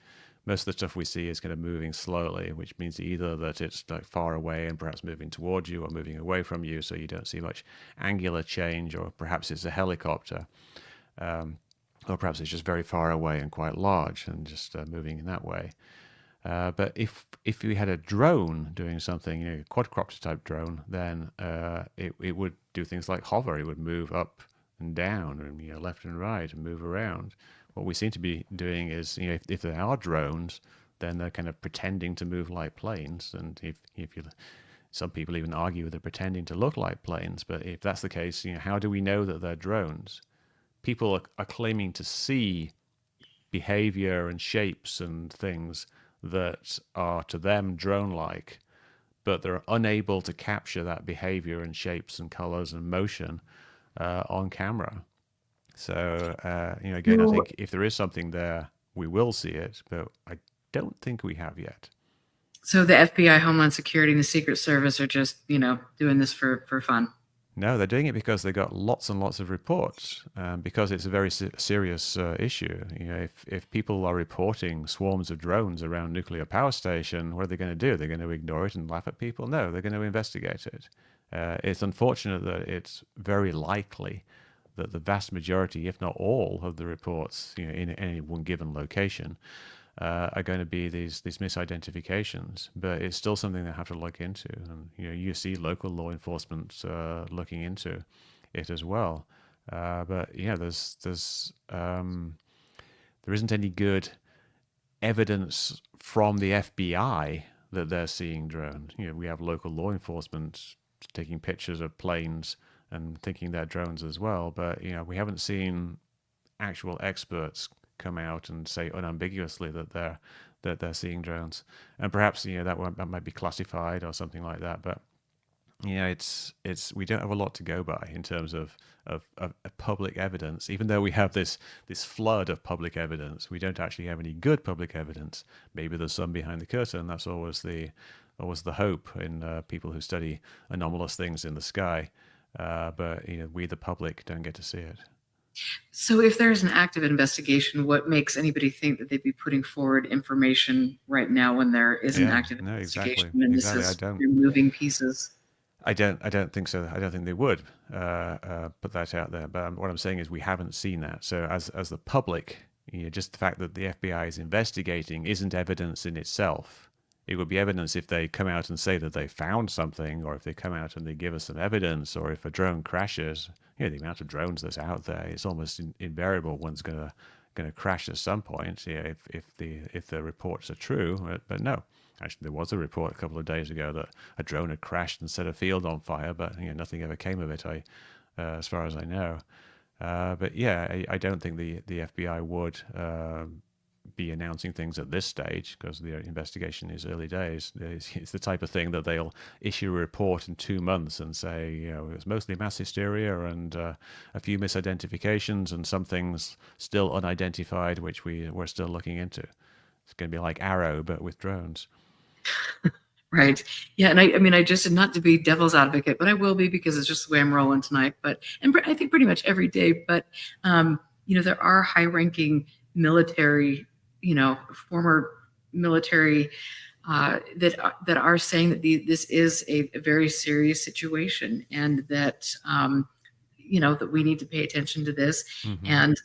Most of the stuff we see is kind of moving slowly, which means either that it's like far away and perhaps moving towards you, or moving away from you, so you don't see much angular change, or perhaps it's a helicopter, or perhaps it's just very far away and quite large and just moving in that way. But if we had a drone doing something, quadcopter type drone, then it would do things like hover. It would move up and down, and left and right, and move around. What we seem to be doing is, if there are drones, then they're kind of pretending to move like planes. And if you, some people even argue they're pretending to look like planes. But if that's the case, how do we know that they're drones? People are claiming to see behavior and shapes and things that are to them drone-like, but they're unable to capture that behavior and shapes and colors and motion on camera. So, again, I think if there is something there, we will see it, but I don't think we have yet. So the FBI, Homeland Security, and the Secret Service are just, doing this for fun. No, they're doing it because they got lots and lots of reports, because it's a very serious issue. If people are reporting swarms of drones around nuclear power station, what are they going to do? They're going to ignore it and laugh at people? No, they're going to investigate it. It's unfortunate that it's very likely that the vast majority, if not all, of the reports, in any one given location, are going to be these misidentifications, but it's still something they have to look into. And you see local law enforcement looking into it as well. But there isn't any good evidence from the FBI that they're seeing drones. We have local law enforcement taking pictures of planes and thinking they're drones as well, but we haven't seen actual experts come out and say unambiguously that they're seeing drones. And perhaps that might be classified or something like that. But it's we don't have a lot to go by in terms of public evidence. Even though we have this flood of public evidence, we don't actually have any good public evidence. Maybe there's some behind the curtain. That's always the hope in people who study anomalous things in the sky. But we, the public, don't get to see it. So if there's an active investigation, what makes anybody think that they'd be putting forward information right now when there is an active investigation? Exactly. And this is removing pieces. I don't think so. I don't think they would put that out there. But what I'm saying is we haven't seen that. So as the public, just the fact that the FBI is investigating isn't evidence in itself. It would be evidence if they come out and say that they found something, or if they come out and they give us some evidence, or if a drone crashes. The amount of drones that's out there, it's almost invariable one's going to crash at some point. If the reports are true. But no, actually there was a report a couple of days ago that a drone had crashed and set a field on fire, but nothing ever came of it. As far as I know. But yeah, I don't think the FBI would be announcing things at this stage because the investigation is early days. It's the type of thing that they'll issue a report in 2 months and say, it was mostly mass hysteria and a few misidentifications and some things still unidentified, which we're still looking into. It's going to be like Arrow, but with drones. Right. Yeah. And I just, not to be devil's advocate, but I will be because it's just the way I'm rolling tonight. And I think pretty much every day, but, there are high ranking military, former military that are saying that this is a very serious situation, and that that we need to pay attention to this. Mm-hmm. And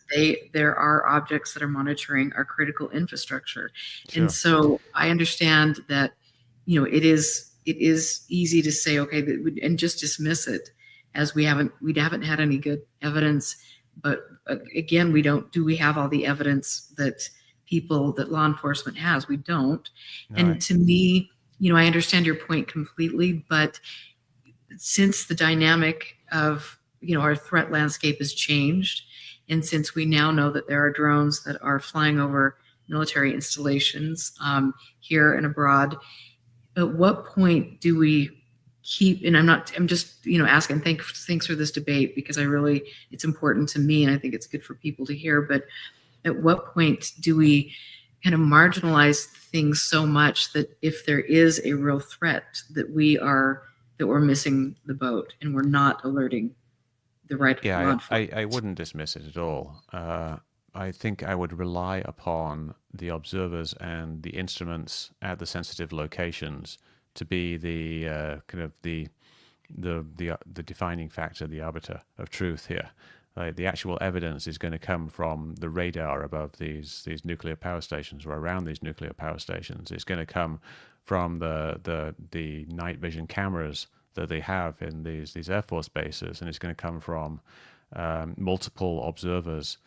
there are objects that are monitoring our critical infrastructure. Sure. And so I understand that it is easy to say okay and just dismiss it as we haven't had any good evidence. But again, do we have all the evidence that law enforcement has? We don't. No. And to me, I understand your point completely, but since the dynamic of, our threat landscape has changed, and since we now know that there are drones that are flying over military installations here and abroad, at what point do we keep, and I'm just, asking, thanks for this debate, because it's important to me, and I think it's good for people to hear, but at what point do we kind of marginalize things so much that if there is a real threat that we're missing the boat and we're not alerting the right law enforcement? I wouldn't dismiss it at all. I think I would rely upon the observers and the instruments at the sensitive locations to be the kind of the defining factor, the arbiter of truth here. The actual evidence is going to come from the radar above these nuclear power stations or around these nuclear power stations. It's going to come from the night vision cameras that they have in these Air Force bases, and it's going to come from multiple observers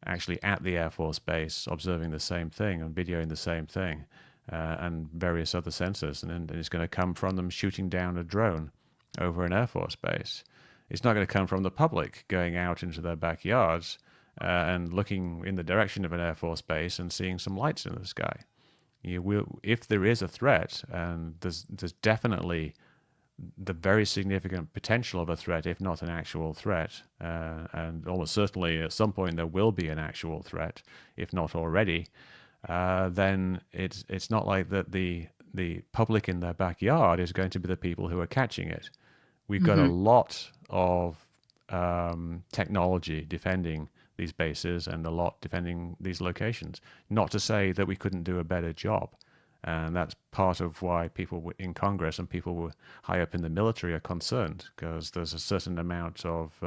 actually at the Air Force base observing the same thing and videoing the same thing, and various other sensors. And then it's going to come from them shooting down a drone over an Air Force base. It's not going to come from the public going out into their backyards and looking in the direction of an Air Force base and seeing some lights in the sky. If there is a threat, and there's definitely the very significant potential of a threat, if not an actual threat, and almost certainly at some point there will be an actual threat, if not already, then it's not like that the public in their backyard is going to be the people who are catching it. We've got a lot of technology defending these bases and a lot defending these locations. Not to say that we couldn't do a better job. And that's part of why people in Congress and people high up in the military are concerned, because there's a certain amount of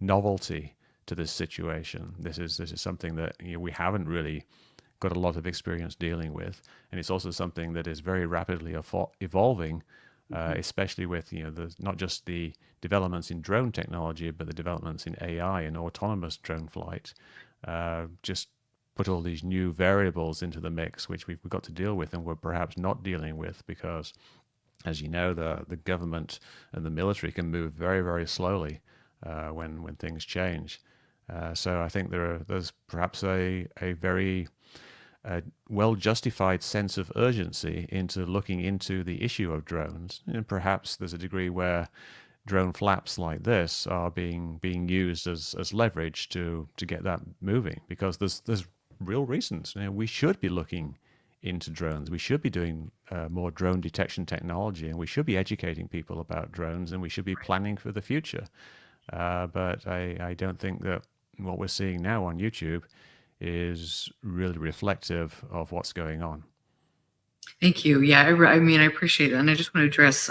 novelty to this situation. This is something that we haven't really got a lot of experience dealing with, and it's also something that is very rapidly evolving, especially with not just the developments in drone technology, but the developments in AI and autonomous drone flight. Just put all these new variables into the mix, which we've got to deal with, and we're perhaps not dealing with because, as you know, the government and the military can move very, very slowly when things change. So I think there's perhaps a very well-justified sense of urgency into looking into the issue of drones, and perhaps there's a degree where drone flaps like this are being used as leverage to get that moving, because there's real reasons. We should be looking into drones. We should be doing more drone detection technology, and we should be educating people about drones, and we should be planning for the future. But I don't think that what we're seeing now on YouTube is really reflective of what's going on. Thank you. Yeah, I mean, I appreciate it. And I just want to address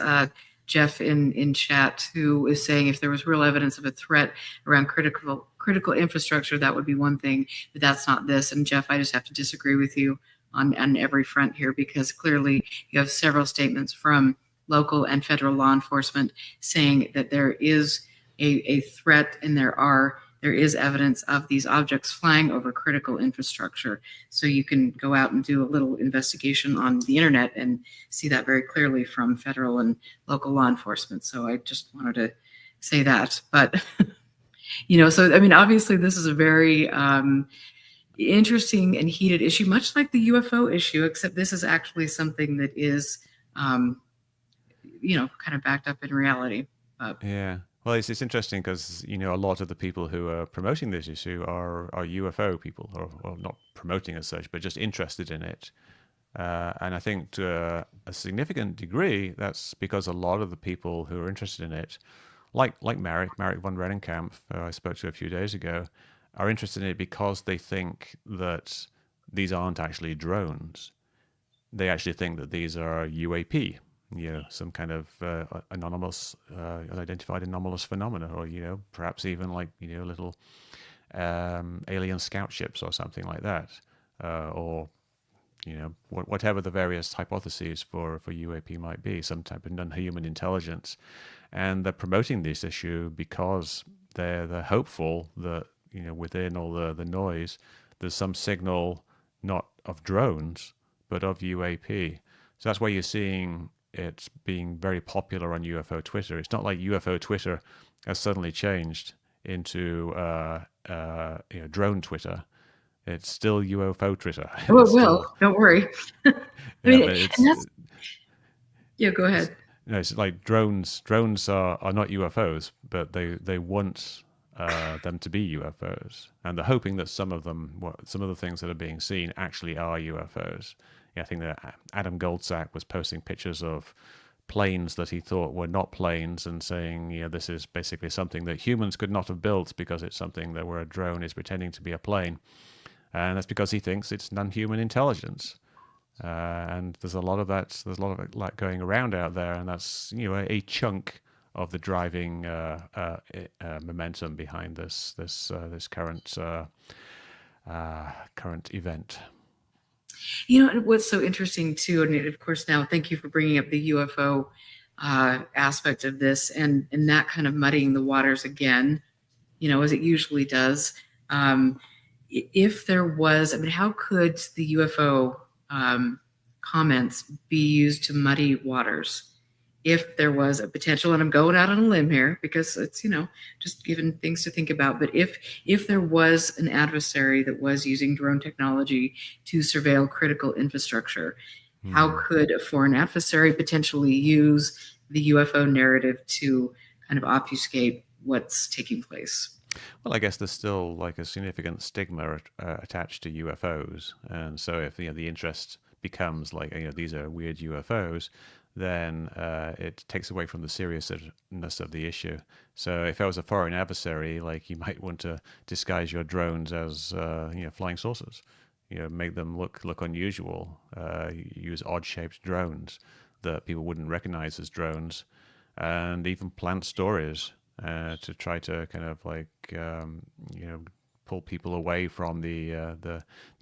Jeff in chat, who is saying if there was real evidence of a threat around critical infrastructure, that would be one thing, but that's not this. And Jeff, I just have to disagree with you on every front here, because clearly you have several statements from local and federal law enforcement saying that there is a threat, and there is evidence of these objects flying over critical infrastructure. So you can go out and do a little investigation on the internet and see that very clearly from federal and local law enforcement. So I just wanted to say that. But, so, I mean, obviously this is a very interesting and heated issue, much like the UFO issue, except this is actually something that is, kind of backed up in reality. Yeah. Well, it's interesting because, a lot of the people who are promoting this issue are UFO people, or not promoting as such, but just interested in it. And I think to a significant degree, that's because a lot of the people who are interested in it, like Marek von Rennenkamp, who I spoke to a few days ago, are interested in it because they think that these aren't actually drones. They actually think that these are UAP. Some kind of anonymous, unidentified anomalous phenomena, or perhaps even like little alien scout ships or something like that, or whatever the various hypotheses for UAP might be, some type of non-human intelligence, and they're promoting this issue because they're hopeful that within all the noise, there's some signal not of drones but of UAP. So that's why you're seeing it's being very popular on UFO Twitter. It's not like UFO Twitter has suddenly changed into drone Twitter. It's still UFO Twitter. Oh, it will. Don't worry. Yeah, go ahead. It's like drones. Drones are not UFOs, but they want them to be UFOs, and they're hoping that some of the things that are being seen actually are UFOs. I think that Adam Goldsack was posting pictures of planes that he thought were not planes and saying, this is basically something that humans could not have built because it's something that where a drone is pretending to be a plane. And that's because he thinks it's non-human intelligence. And there's a lot of that going around out there, and that's a chunk of the driving momentum behind this current event. You know, and what's so interesting too, and of course now, thank you for bringing up the UFO aspect of this, and that kind of muddying the waters again, you know, as it usually does. Um, if there was, I mean, how could the UFO comments be used to muddy waters? If there was a potential, and I'm going out on a limb here because it's, you know, just giving things to think about, but if there was an adversary that was using drone technology to surveil critical infrastructure, how could a foreign adversary potentially use the UFO narrative to kind of obfuscate what's taking place? Well, I guess there's still like a significant stigma attached to UFOs, and so if the interest becomes like these are weird UFOs, then it takes away from the seriousness of the issue. So if I was a foreign adversary, like you might want to disguise your drones as flying saucers, make them look unusual, use odd-shaped drones that people wouldn't recognize as drones, and even plant stories to try to kind of like pull people away from the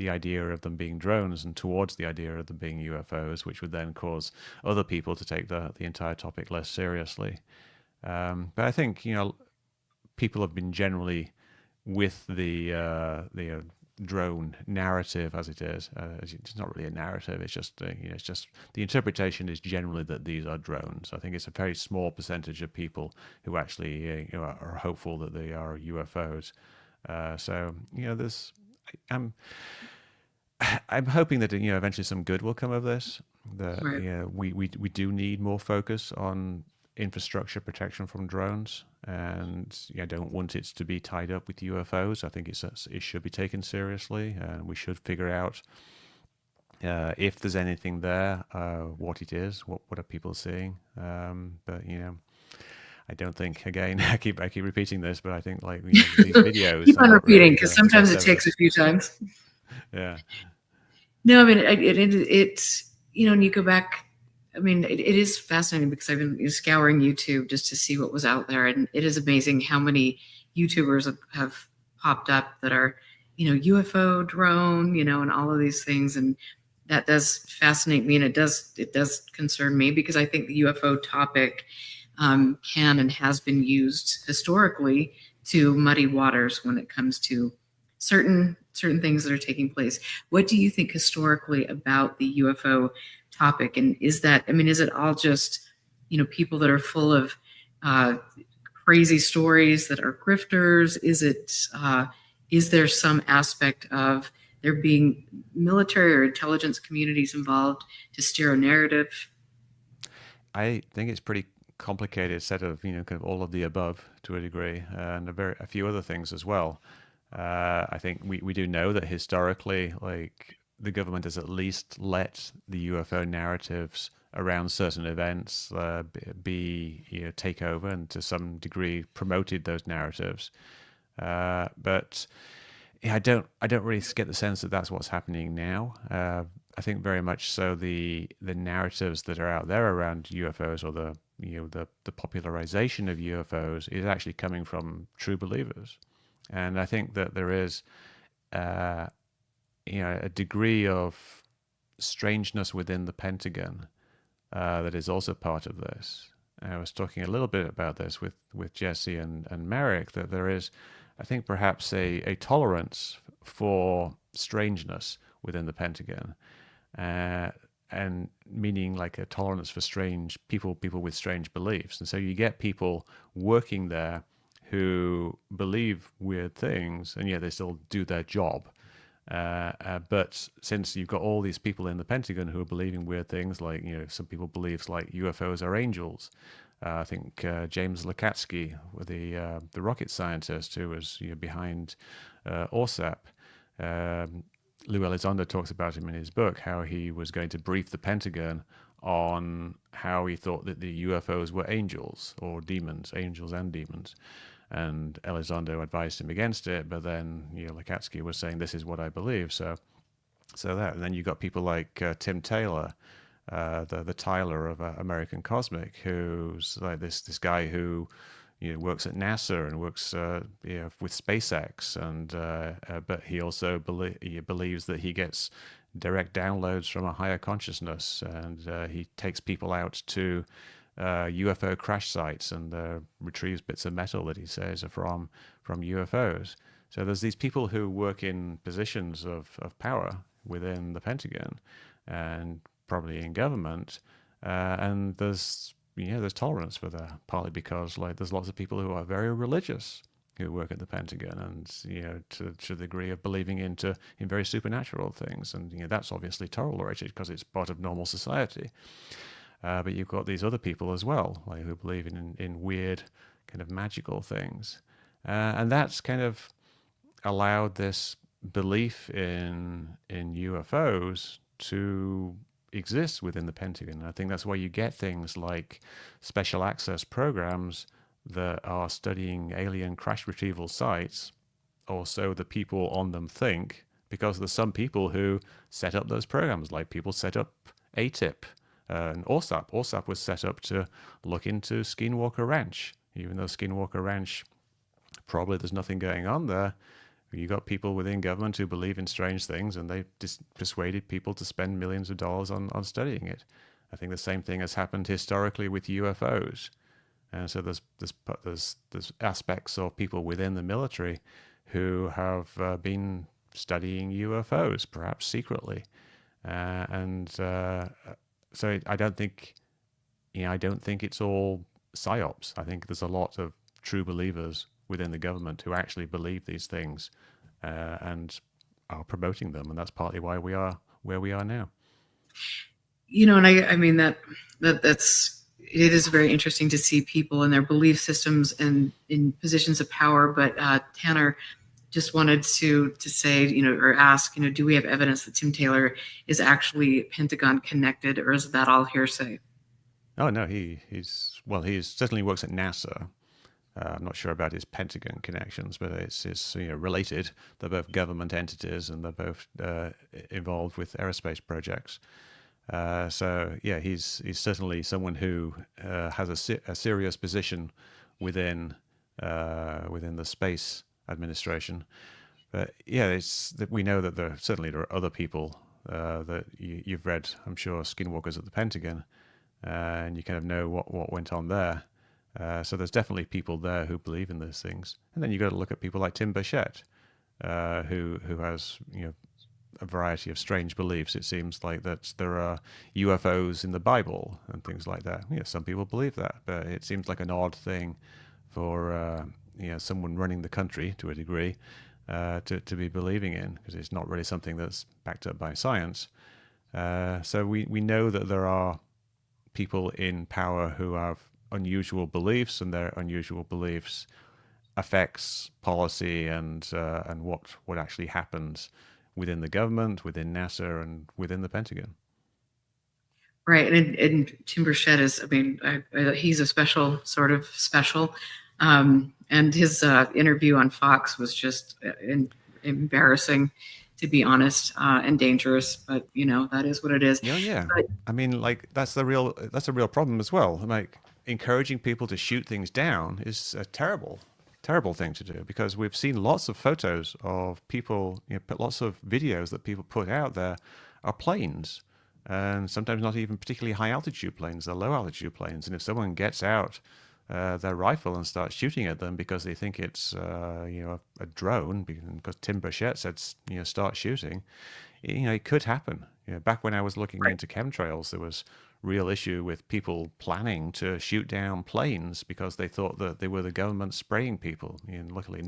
idea of them being drones and towards the idea of them being UFOs, which would then cause other people to take the entire topic less seriously. But I think people have been generally with the drone narrative as it is. It's not really a narrative. It's just it's just the interpretation is generally that these are drones. I think it's a very small percentage of people who actually are hopeful that they are UFOs. So there's I'm I'm hoping that eventually some good will come of this. That Right. we do need more focus on infrastructure protection from drones, and I don't want it to be tied up with UFOs. I think it should be taken seriously, and we should figure out if there's anything there, what it is, what are people seeing. But I don't think. Again, I keep repeating this, but I think like these videos Keep are on not repeating really because the sometimes best it takes a evidence. few times. Yeah. No, I mean, it's, you know, and you go back, I mean, it is fascinating because I've been scouring YouTube just to see what was out there. And it is amazing how many YouTubers have popped up that are, you know, UFO drone, you know, and all of these things. And that does fascinate me. And it does concern me because I think the UFO topic can and has been used historically to muddy waters when it comes to certain things that are taking place. What do you think historically about the UFO topic? And is that, I mean, is it all just, you know, people that are full of uh, crazy stories that are grifters? Is there some aspect of there being military or intelligence communities involved to steer a narrative? I think it's pretty complicated set of kind of all of the above to a degree, and a few other things as well. I think we do know that historically, like the government has at least let the UFO narratives around certain events be take over and to some degree promoted those narratives. But yeah, I don't really get the sense that that's what's happening now. I think very much so the narratives that are out there around UFOs or the popularization of UFOs is actually coming from true believers, and I think that there is uh, a degree of strangeness within the Pentagon that is also part of this. I was talking a little bit about this with Jesse and Merrick, that there is, I think, perhaps a tolerance for strangeness within the Pentagon, uh, and meaning like a tolerance for strange people with strange beliefs. And so you get people working there who believe weird things, and yet they still do their job. But since you've got all these people in the Pentagon who are believing weird things, like some people believes like UFOs are angels. I think James Lukatsky, the rocket scientist who was behind ORSAP. Lou Elizondo talks about him in his book, how he was going to brief the Pentagon on how he thought that the UFOs were angels or demons, angels and demons. And Elizondo advised him against it, but then Lukatsky was saying, "This is what I believe." So that, and then you got people like Tim Taylor, the Tyler of American Cosmic, who's like this guy who works at NASA and works with SpaceX, and but he also he believes that he gets direct downloads from a higher consciousness, and he takes people out to UFO crash sites and retrieves bits of metal that he says are from UFOs. So there's these people who work in positions of power within the Pentagon and probably in government, and there's tolerance for that, partly because like there's lots of people who are very religious who work at the Pentagon, and to the degree of believing in very supernatural things, and that's obviously tolerated because it's part of normal society. But you've got these other people as well, like who believe in weird kind of magical things, and that's kind of allowed this belief in UFOs to exist within the Pentagon. I think that's why you get things like special access programs that are studying alien crash retrieval sites, or so the people on them think, because there's some people who set up those programs, like people set up ATIP and ORSAP. ORSAP was set up to look into Skinwalker Ranch, even though Skinwalker Ranch, probably there's nothing going on there. You got people within government who believe in strange things, and they persuaded people to spend millions of dollars on studying it. I think the same thing has happened historically with UFOs, and so there's aspects of people within the military who have been studying UFOs, perhaps secretly, and so I don't think it's all psyops. I think there's a lot of true believers within the government who actually believe these things and are promoting them, and that's partly why we are where we are now. And I mean that's it is very interesting to see people and their belief systems and in positions of power. But Tanner just wanted to say, or ask, do we have evidence that Tim Taylor is actually Pentagon connected, or is that all hearsay? Oh no, he certainly works at NASA. I'm not sure about his Pentagon connections, but it's related. They're both government entities, and they're both involved with aerospace projects. So yeah, he's certainly someone who has a serious position within the space administration. But yeah, we know that there are other people that you've read, I'm sure, Skinwalkers at the Pentagon, and you kind of know what went on there. So there's definitely people there who believe in those things, and then you got to look at people like Tim Burchett, who has a variety of strange beliefs. It seems like that there are UFOs in the Bible and things like that. Some people believe that, but it seems like an odd thing for someone running the country to a degree to be believing in, because it's not really something that's backed up by science. So we know that there are people in power who have unusual beliefs, and their unusual beliefs affects policy and what actually happens within the government, within NASA, and within the Pentagon. Right, and Tim Burchett is, he's a special, and his interview on Fox was just embarrassing, to be honest, and dangerous. But that is what it is. Yeah. But, that's a real problem as well. Like, encouraging people to shoot things down is a terrible thing to do, because we've seen lots of photos of people, lots of videos that people put out there are planes, and sometimes not even particularly high altitude planes, they're low altitude planes. And if someone gets out their rifle and starts shooting at them because they think it's a drone, because Tim Burchett said start shooting, it could happen. Back when I was looking into chemtrails, there was real issue with people planning to shoot down planes because they thought that they were the government spraying people. Luckily,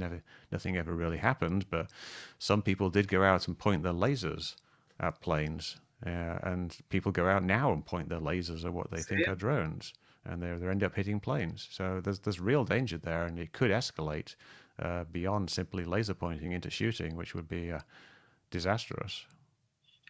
nothing ever really happened, but some people did go out and point their lasers at planes, and people go out now and point their lasers at what they think are drones, and they end up hitting planes. So there's real danger there, and it could escalate beyond simply laser pointing into shooting, which would be disastrous.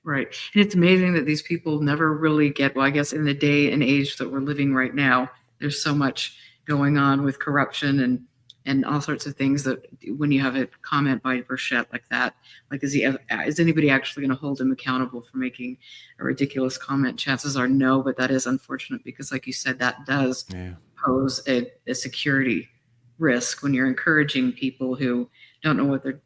Right. And it's amazing that these people never really get, well, I guess in the day and age that we're living right now, there's so much going on with corruption and and all sorts of things that when you have a comment by Burchett like that, like is anybody actually going to hold him accountable for making a ridiculous comment? Chances are no, but that is unfortunate because, like you said, that does Yeah. pose a security risk when you're encouraging people who don't know what they're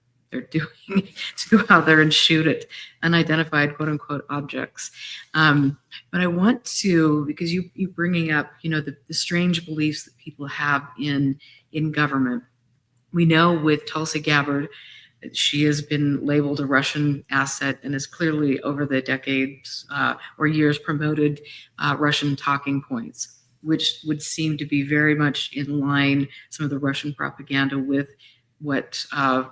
doing to go out there and shoot at unidentified quote unquote objects. But I want to, because you bringing up, the strange beliefs that people have in government. We know with Tulsi Gabbard, she has been labeled a Russian asset and has clearly over the decades or years promoted Russian talking points, which would seem to be very much in line, some of the Russian propaganda with what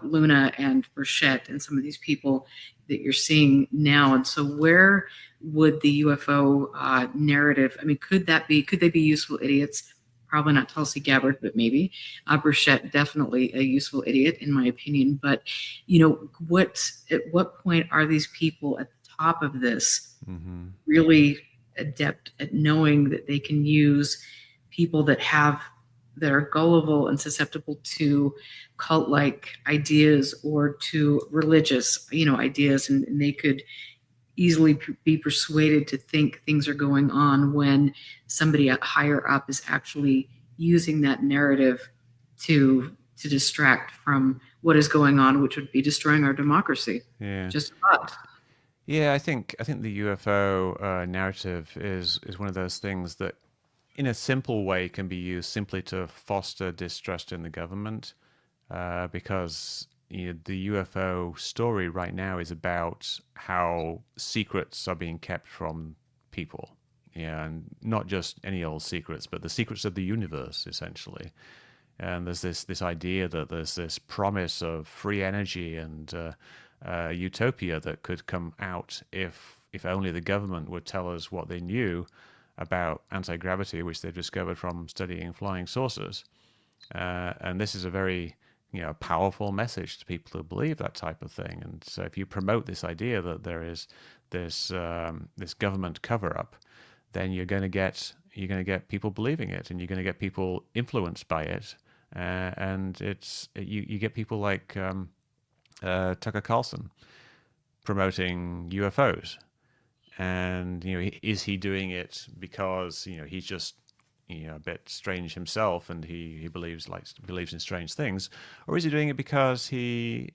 Luna and Burchett and some of these people that you're seeing now. And so where would the UFO narrative, I mean, could they be useful idiots? Probably not Tulsi Gabbard, but maybe. Burchett, definitely a useful idiot, in my opinion. But, at what point are these people at the top of this really adept at knowing that they can use people that are gullible and susceptible to cult-like ideas or to religious, ideas, and they could easily be persuaded to think things are going on when somebody higher up is actually using that narrative to distract from what is going on, which would be destroying our democracy. Yeah. Just about. Yeah, I think the UFO narrative is one of those things that, in a simple way, can be used simply to foster distrust in the government, because the UFO story right now is about how secrets are being kept from people. Yeah, and not just any old secrets, but the secrets of the universe, essentially. And there's this idea that there's this promise of free energy and utopia that could come out if only the government would tell us what they knew about anti-gravity, which they've discovered from studying flying saucers. And this is a very powerful message to people who believe that type of thing. And so if you promote this idea that there is this government cover-up, then you're going to get people believing it, and you're going to get people influenced by it, and you get people like Tucker Carlson promoting UFOs. And is he doing it because he's just a bit strange himself, and he believes in strange things, or is he doing it because he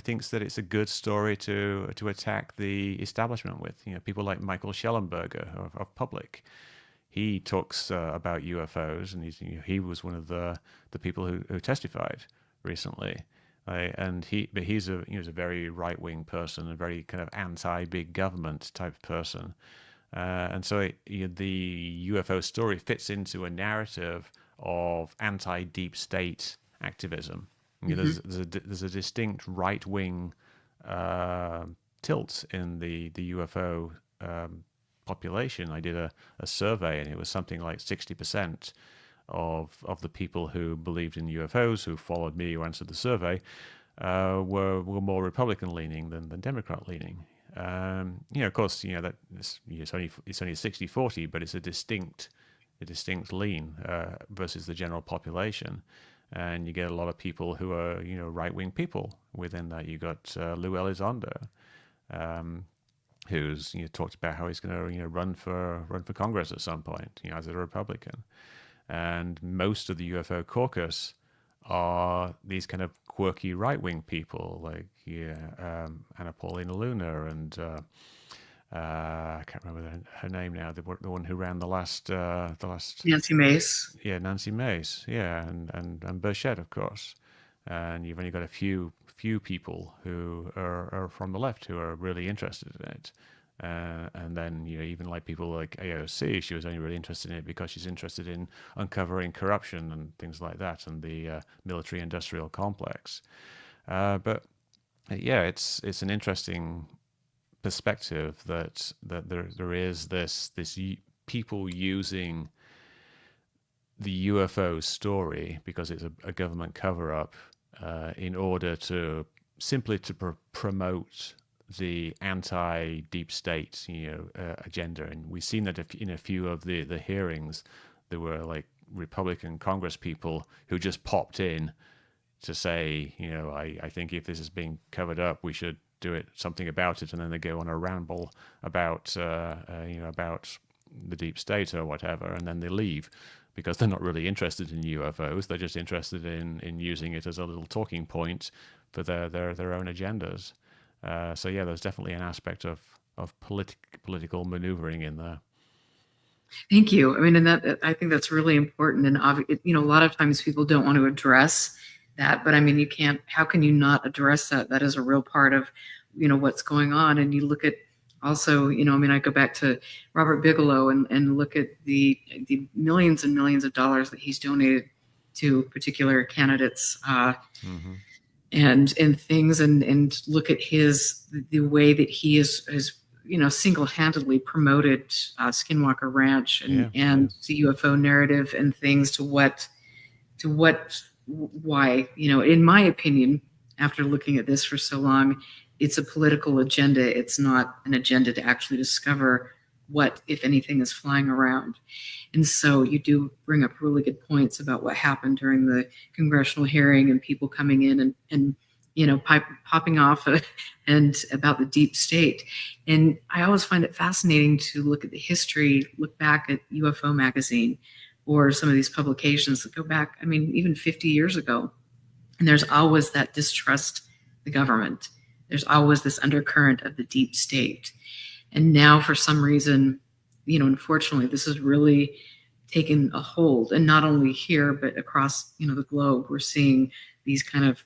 thinks that it's a good story to attack the establishment with? People like Michael Schellenberger of Public. He talks about UFOs, and he was one of the people who testified recently. And he's a very right wing person, a very kind of anti big government type person. And so the UFO story fits into a narrative of anti-deep state activism. There's a distinct right-wing tilt in the UFO population. I did a survey, and it was something like 60% of the people who believed in UFOs, who followed me or answered the survey, were more Republican leaning than Democrat leaning. Of course, that it's only 60-40, but it's a distinct lean versus the general population, and you get a lot of people who are right wing people within that. You got Lou Elizondo, who's talked about how he's going to run for Congress at some point, as a Republican, and most of the UFO caucus are these kind of quirky right-wing people, like Anna Paulina Luna and I can't remember her name now. The one who ran the last Nancy Mace. Yeah, Nancy Mace. Yeah, and Burchett, of course. And you've only got a few people who are from the left who are really interested in it. And then even like people like AOC, she was only really interested in it because she's interested in uncovering corruption and things like that, and the military-industrial complex. But yeah, it's an interesting perspective that there is this people using the UFO story because it's a government cover-up in order to simply promote the anti-deep state agenda. And we've seen that in a few of the hearings. There were like Republican Congress people who just popped in to say, I think if this is being covered up, we should do something about it, and then they go on a ramble about about the deep state or whatever, and then they leave because they're not really interested in UFOs. They're just interested in using it as a little talking point for their own agendas. So yeah, there's definitely an aspect of political maneuvering in there. Thank you. I mean, and that I think that's really important. And a lot of times people don't want to address that, but I mean, you can't. How can you not address that? That is a real part of, what's going on. And you look at also, I go back to Robert Bigelow and look at the millions and millions of dollars that he's donated to particular candidates. And things, and look at the way that he is single-handedly promoted Skinwalker Ranch and the UFO narrative and things why, in my opinion, after looking at this for so long, it's a political agenda. It's not an agenda to actually discover what, if anything, is flying around. And so you do bring up really good points about what happened during the congressional hearing and people coming in and popping off and about the deep state. And I always find it fascinating to look at the history, look back at UFO magazine or some of these publications that go back, even 50 years ago. And there's always that distrust the government. There's always this undercurrent of the deep state. And now for some reason, unfortunately, this has really taken a hold. And not only here, but across, the globe, we're seeing these kind of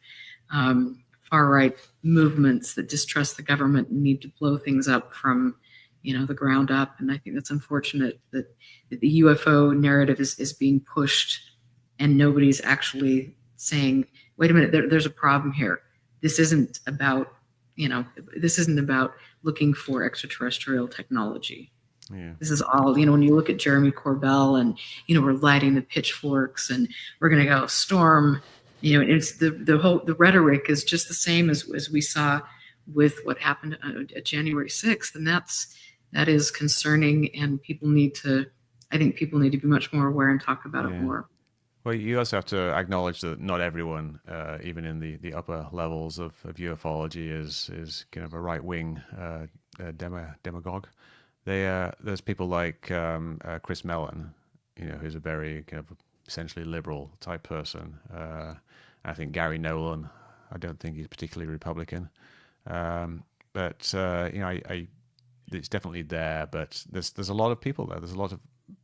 far-right movements that distrust the government and need to blow things up from, the ground up. And I think that's unfortunate that the UFO narrative is being pushed and nobody's actually saying, wait a minute, there's a problem here. This isn't about, looking for extraterrestrial technology. Yeah. This is all, when you look at Jeremy Corbell and, we're lighting the pitchforks and we're going to go storm, it's the rhetoric is just the same as we saw with what happened at January 6th. And that is concerning, and I think people need to be much more aware and talk about it more. Well, you also have to acknowledge that not everyone, even in the upper levels of ufology, is kind of a right-wing demagogue. There's people like Chris Mellon, who's a very kind of essentially liberal type person. I think Gary Nolan, I don't think he's particularly Republican, but it's definitely there. But there's a lot of people there. There's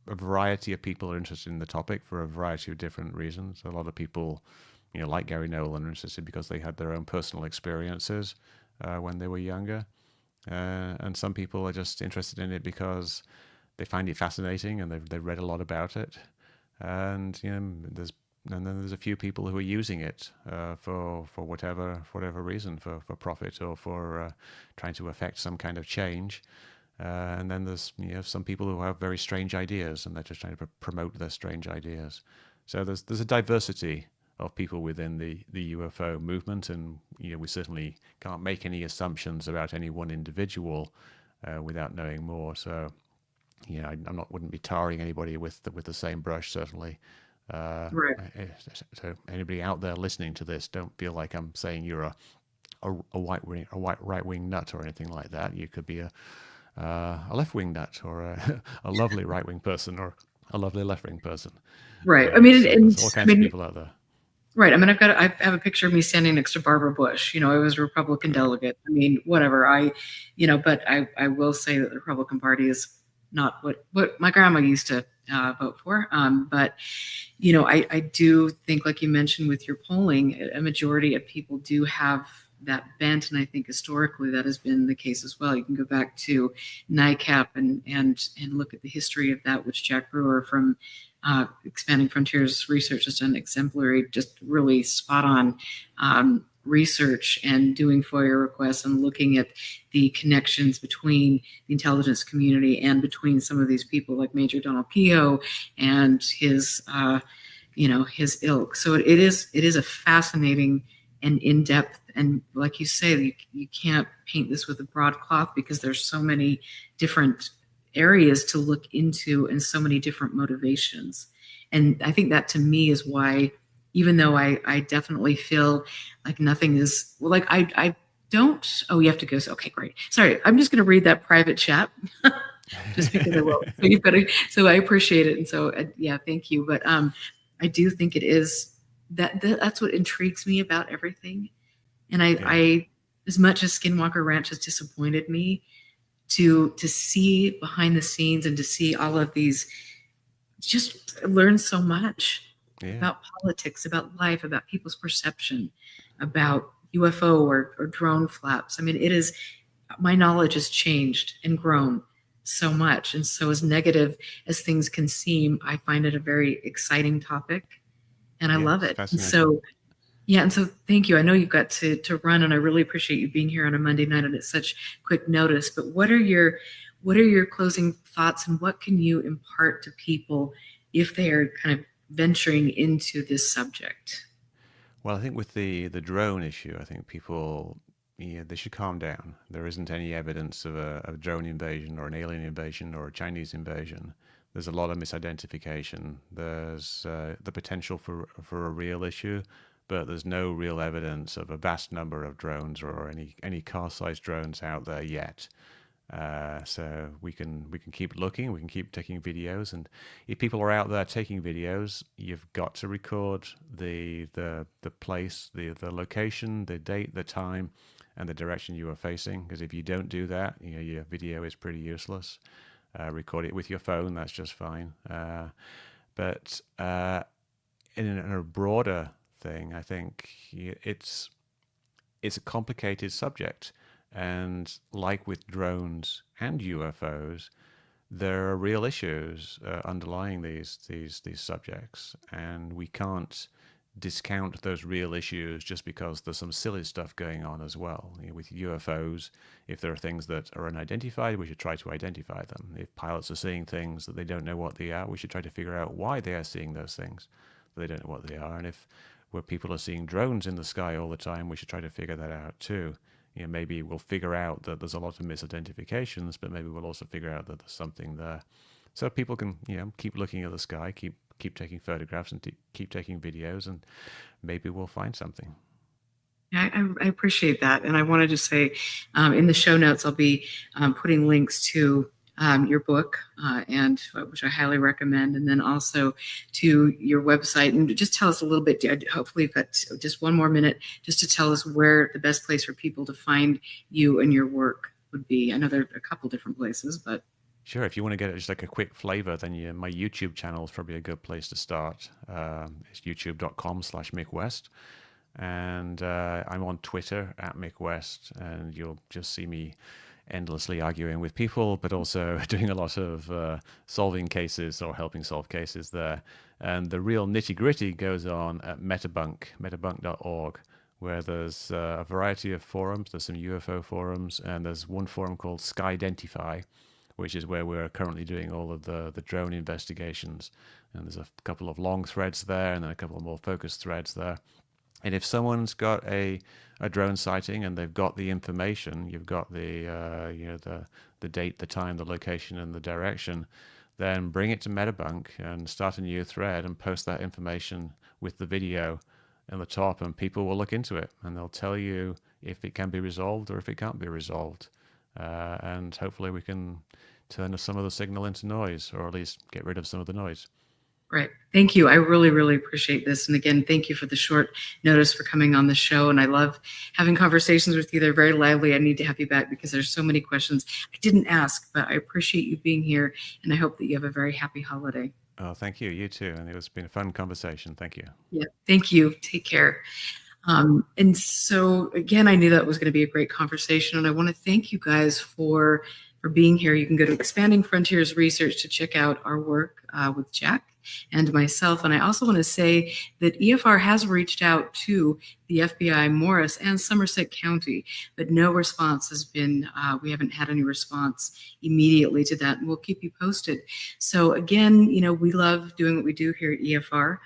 a variety of people are interested in the topic for a variety of different reasons. A lot of people, like Gary Nolan, are interested because they had their own personal experiences when they were younger. And some people are just interested in it because they find it fascinating and they've read a lot about it. And then there's a few people who are using it for whatever reason, for profit or for trying to affect some kind of change. And then there's some people who have very strange ideas and they're just trying to promote their strange ideas. So there's a diversity of people within the UFO movement, and we certainly can't make any assumptions about any one individual without knowing more. So wouldn't be tarring anybody with the same brush, certainly. Right. So anybody out there listening to this, don't feel like I'm saying you're a right wing nut or anything like that. You could be a left wing nut or a lovely right wing person or a lovely left wing person. Right. There's all kinds of people out there. Right. I have a picture of me standing next to Barbara Bush. I was a Republican delegate. Whatever. But I will say that the Republican Party is not what my grandma used to vote for. But I do think, like you mentioned with your polling, a majority of people do have that bent, and I think historically that has been the case as well. You can go back to NICAP and look at the history of that, which Jack Brewer from Expanding Frontiers Research has done exemplary, just really spot on research and doing FOIA requests and looking at the connections between the intelligence community and between some of these people like Major Donald Keogh and his ilk. So it is a fascinating and in-depth, and like you say, you can't paint this with a broad cloth because there's so many different areas to look into and so many different motivations. And I think that to me is why, even though I definitely feel like nothing is, well, like I don't, oh, you have to go. So, okay, great. Sorry, I'm just going to read that private chat just because I will. So you've got to, so I appreciate it. And so, yeah, thank you. But I do think it is that's what intrigues me about everything. And I, as much as Skinwalker Ranch has disappointed me, to see behind the scenes and to see all of these, just learn so much about politics, about life, about people's perception, about UFO or drone flaps. I mean, it is, my knowledge has changed and grown so much. And so, as negative as things can seem, I find it a very exciting topic, and I love it. And so, yeah, and so thank you. I know you've got to run, and I really appreciate you being here on a Monday night and at such quick notice. But what are your closing thoughts, and what can you impart to people if they are kind of venturing into this subject? Well, I think with the drone issue, I think people, they should calm down. There isn't any evidence of a drone invasion or an alien invasion or a Chinese invasion. There's a lot of misidentification. There's the potential for a real issue, but there's no real evidence of a vast number of drones or any car-sized drones out there yet. So we can keep looking, we can keep taking videos, and if people are out there taking videos, you've got to record the place, the location, the date, the time, and the direction you are facing. Because if you don't do that, your video is pretty useless. Record it with your phone, that's just fine. But in a broader thing, I think it's a complicated subject. And like with drones and UFOs, there are real issues underlying these subjects, and we can't discount those real issues just because there's some silly stuff going on as well. With UFOs, if there are things that are unidentified, we should try to identify them. If pilots are seeing things that they don't know what they are, we should try to figure out why they are seeing those things that they don't know what they are. And if where people are seeing drones in the sky all the time, we should try to figure that out too. Maybe we'll figure out that there's a lot of misidentifications, but maybe we'll also figure out that there's something there. So people can, keep looking at the sky, keep taking photographs, and keep taking videos, and maybe we'll find something. Yeah, I appreciate that. And I wanted to say, in the show notes, I'll be putting links to your book, and which I highly recommend, and then also to your website. And just tell us a little bit, hopefully you've got just one more minute just to tell us where the best place for people to find you and your work would be. I know there are a couple different places, but. Sure, if you want to get just like a quick flavor, then my YouTube channel is probably a good place to start. It's youtube.com/Mick West. And I'm on Twitter @Mick West, and you'll just see me endlessly arguing with people, but also doing a lot of solving cases or helping solve cases there. And the real nitty-gritty goes on at metabunk.org, where there's a variety of forums. There's some UFO forums, and there's one forum called Skydentify, which is where we're currently doing all of the drone investigations. And there's a couple of long threads there, and then a couple of more focused threads there. And if someone's got a drone sighting and they've got the information, you've got the date, the time, the location, and the direction, then bring it to Metabunk and start a new thread and post that information with the video in the top, and people will look into it and they'll tell you if it can be resolved or if it can't be resolved. And hopefully we can turn some of the signal into noise, or at least get rid of some of the noise. Right. Thank you. I really, really appreciate this. And again, thank you for the short notice for coming on the show. And I love having conversations with you. They're very lively. I need to have you back because there's so many questions I didn't ask, but I appreciate you being here. And I hope that you have a very happy holiday. Oh, thank you. You too. And it's been a fun conversation. Thank you. Yeah. Thank you. Take care. And so again, I knew that was going to be a great conversation. And I want to thank you guys for being here. You can go to Expanding Frontiers Research to check out our work with Jack and myself. And I also want to say that EFR has reached out to the FBI, Morris, and Somerset County, but no response has been, we haven't had any response immediately to that, and we'll keep you posted. So again, we love doing what we do here at EFR.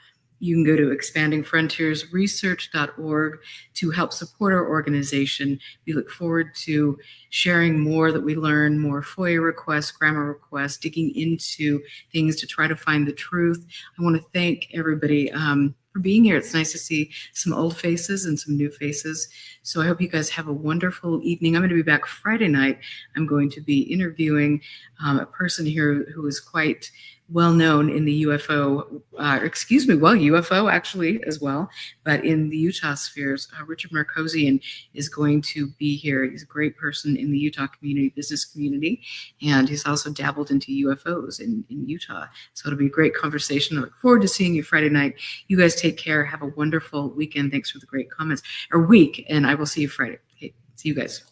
You can go to expandingfrontiersresearch.org to help support our organization. We look forward to sharing more that we learn, more FOIA requests, grammar requests, digging into things to try to find the truth. I want to thank everybody for being here. It's nice to see some old faces and some new faces. So I hope you guys have a wonderful evening. I'm going to be back Friday night. I'm going to be interviewing a person here who is quite well known in the UFO, UFO actually as well, but in the Utah spheres. Richard Marcosian is going to be here. He's a great person in the Utah community, business community, and he's also dabbled into UFOs in Utah. So it'll be a great conversation. I look forward to seeing you Friday night. You guys take care. Have a wonderful weekend. Thanks for the great comments, or week, and I will see you Friday. Okay, see you guys.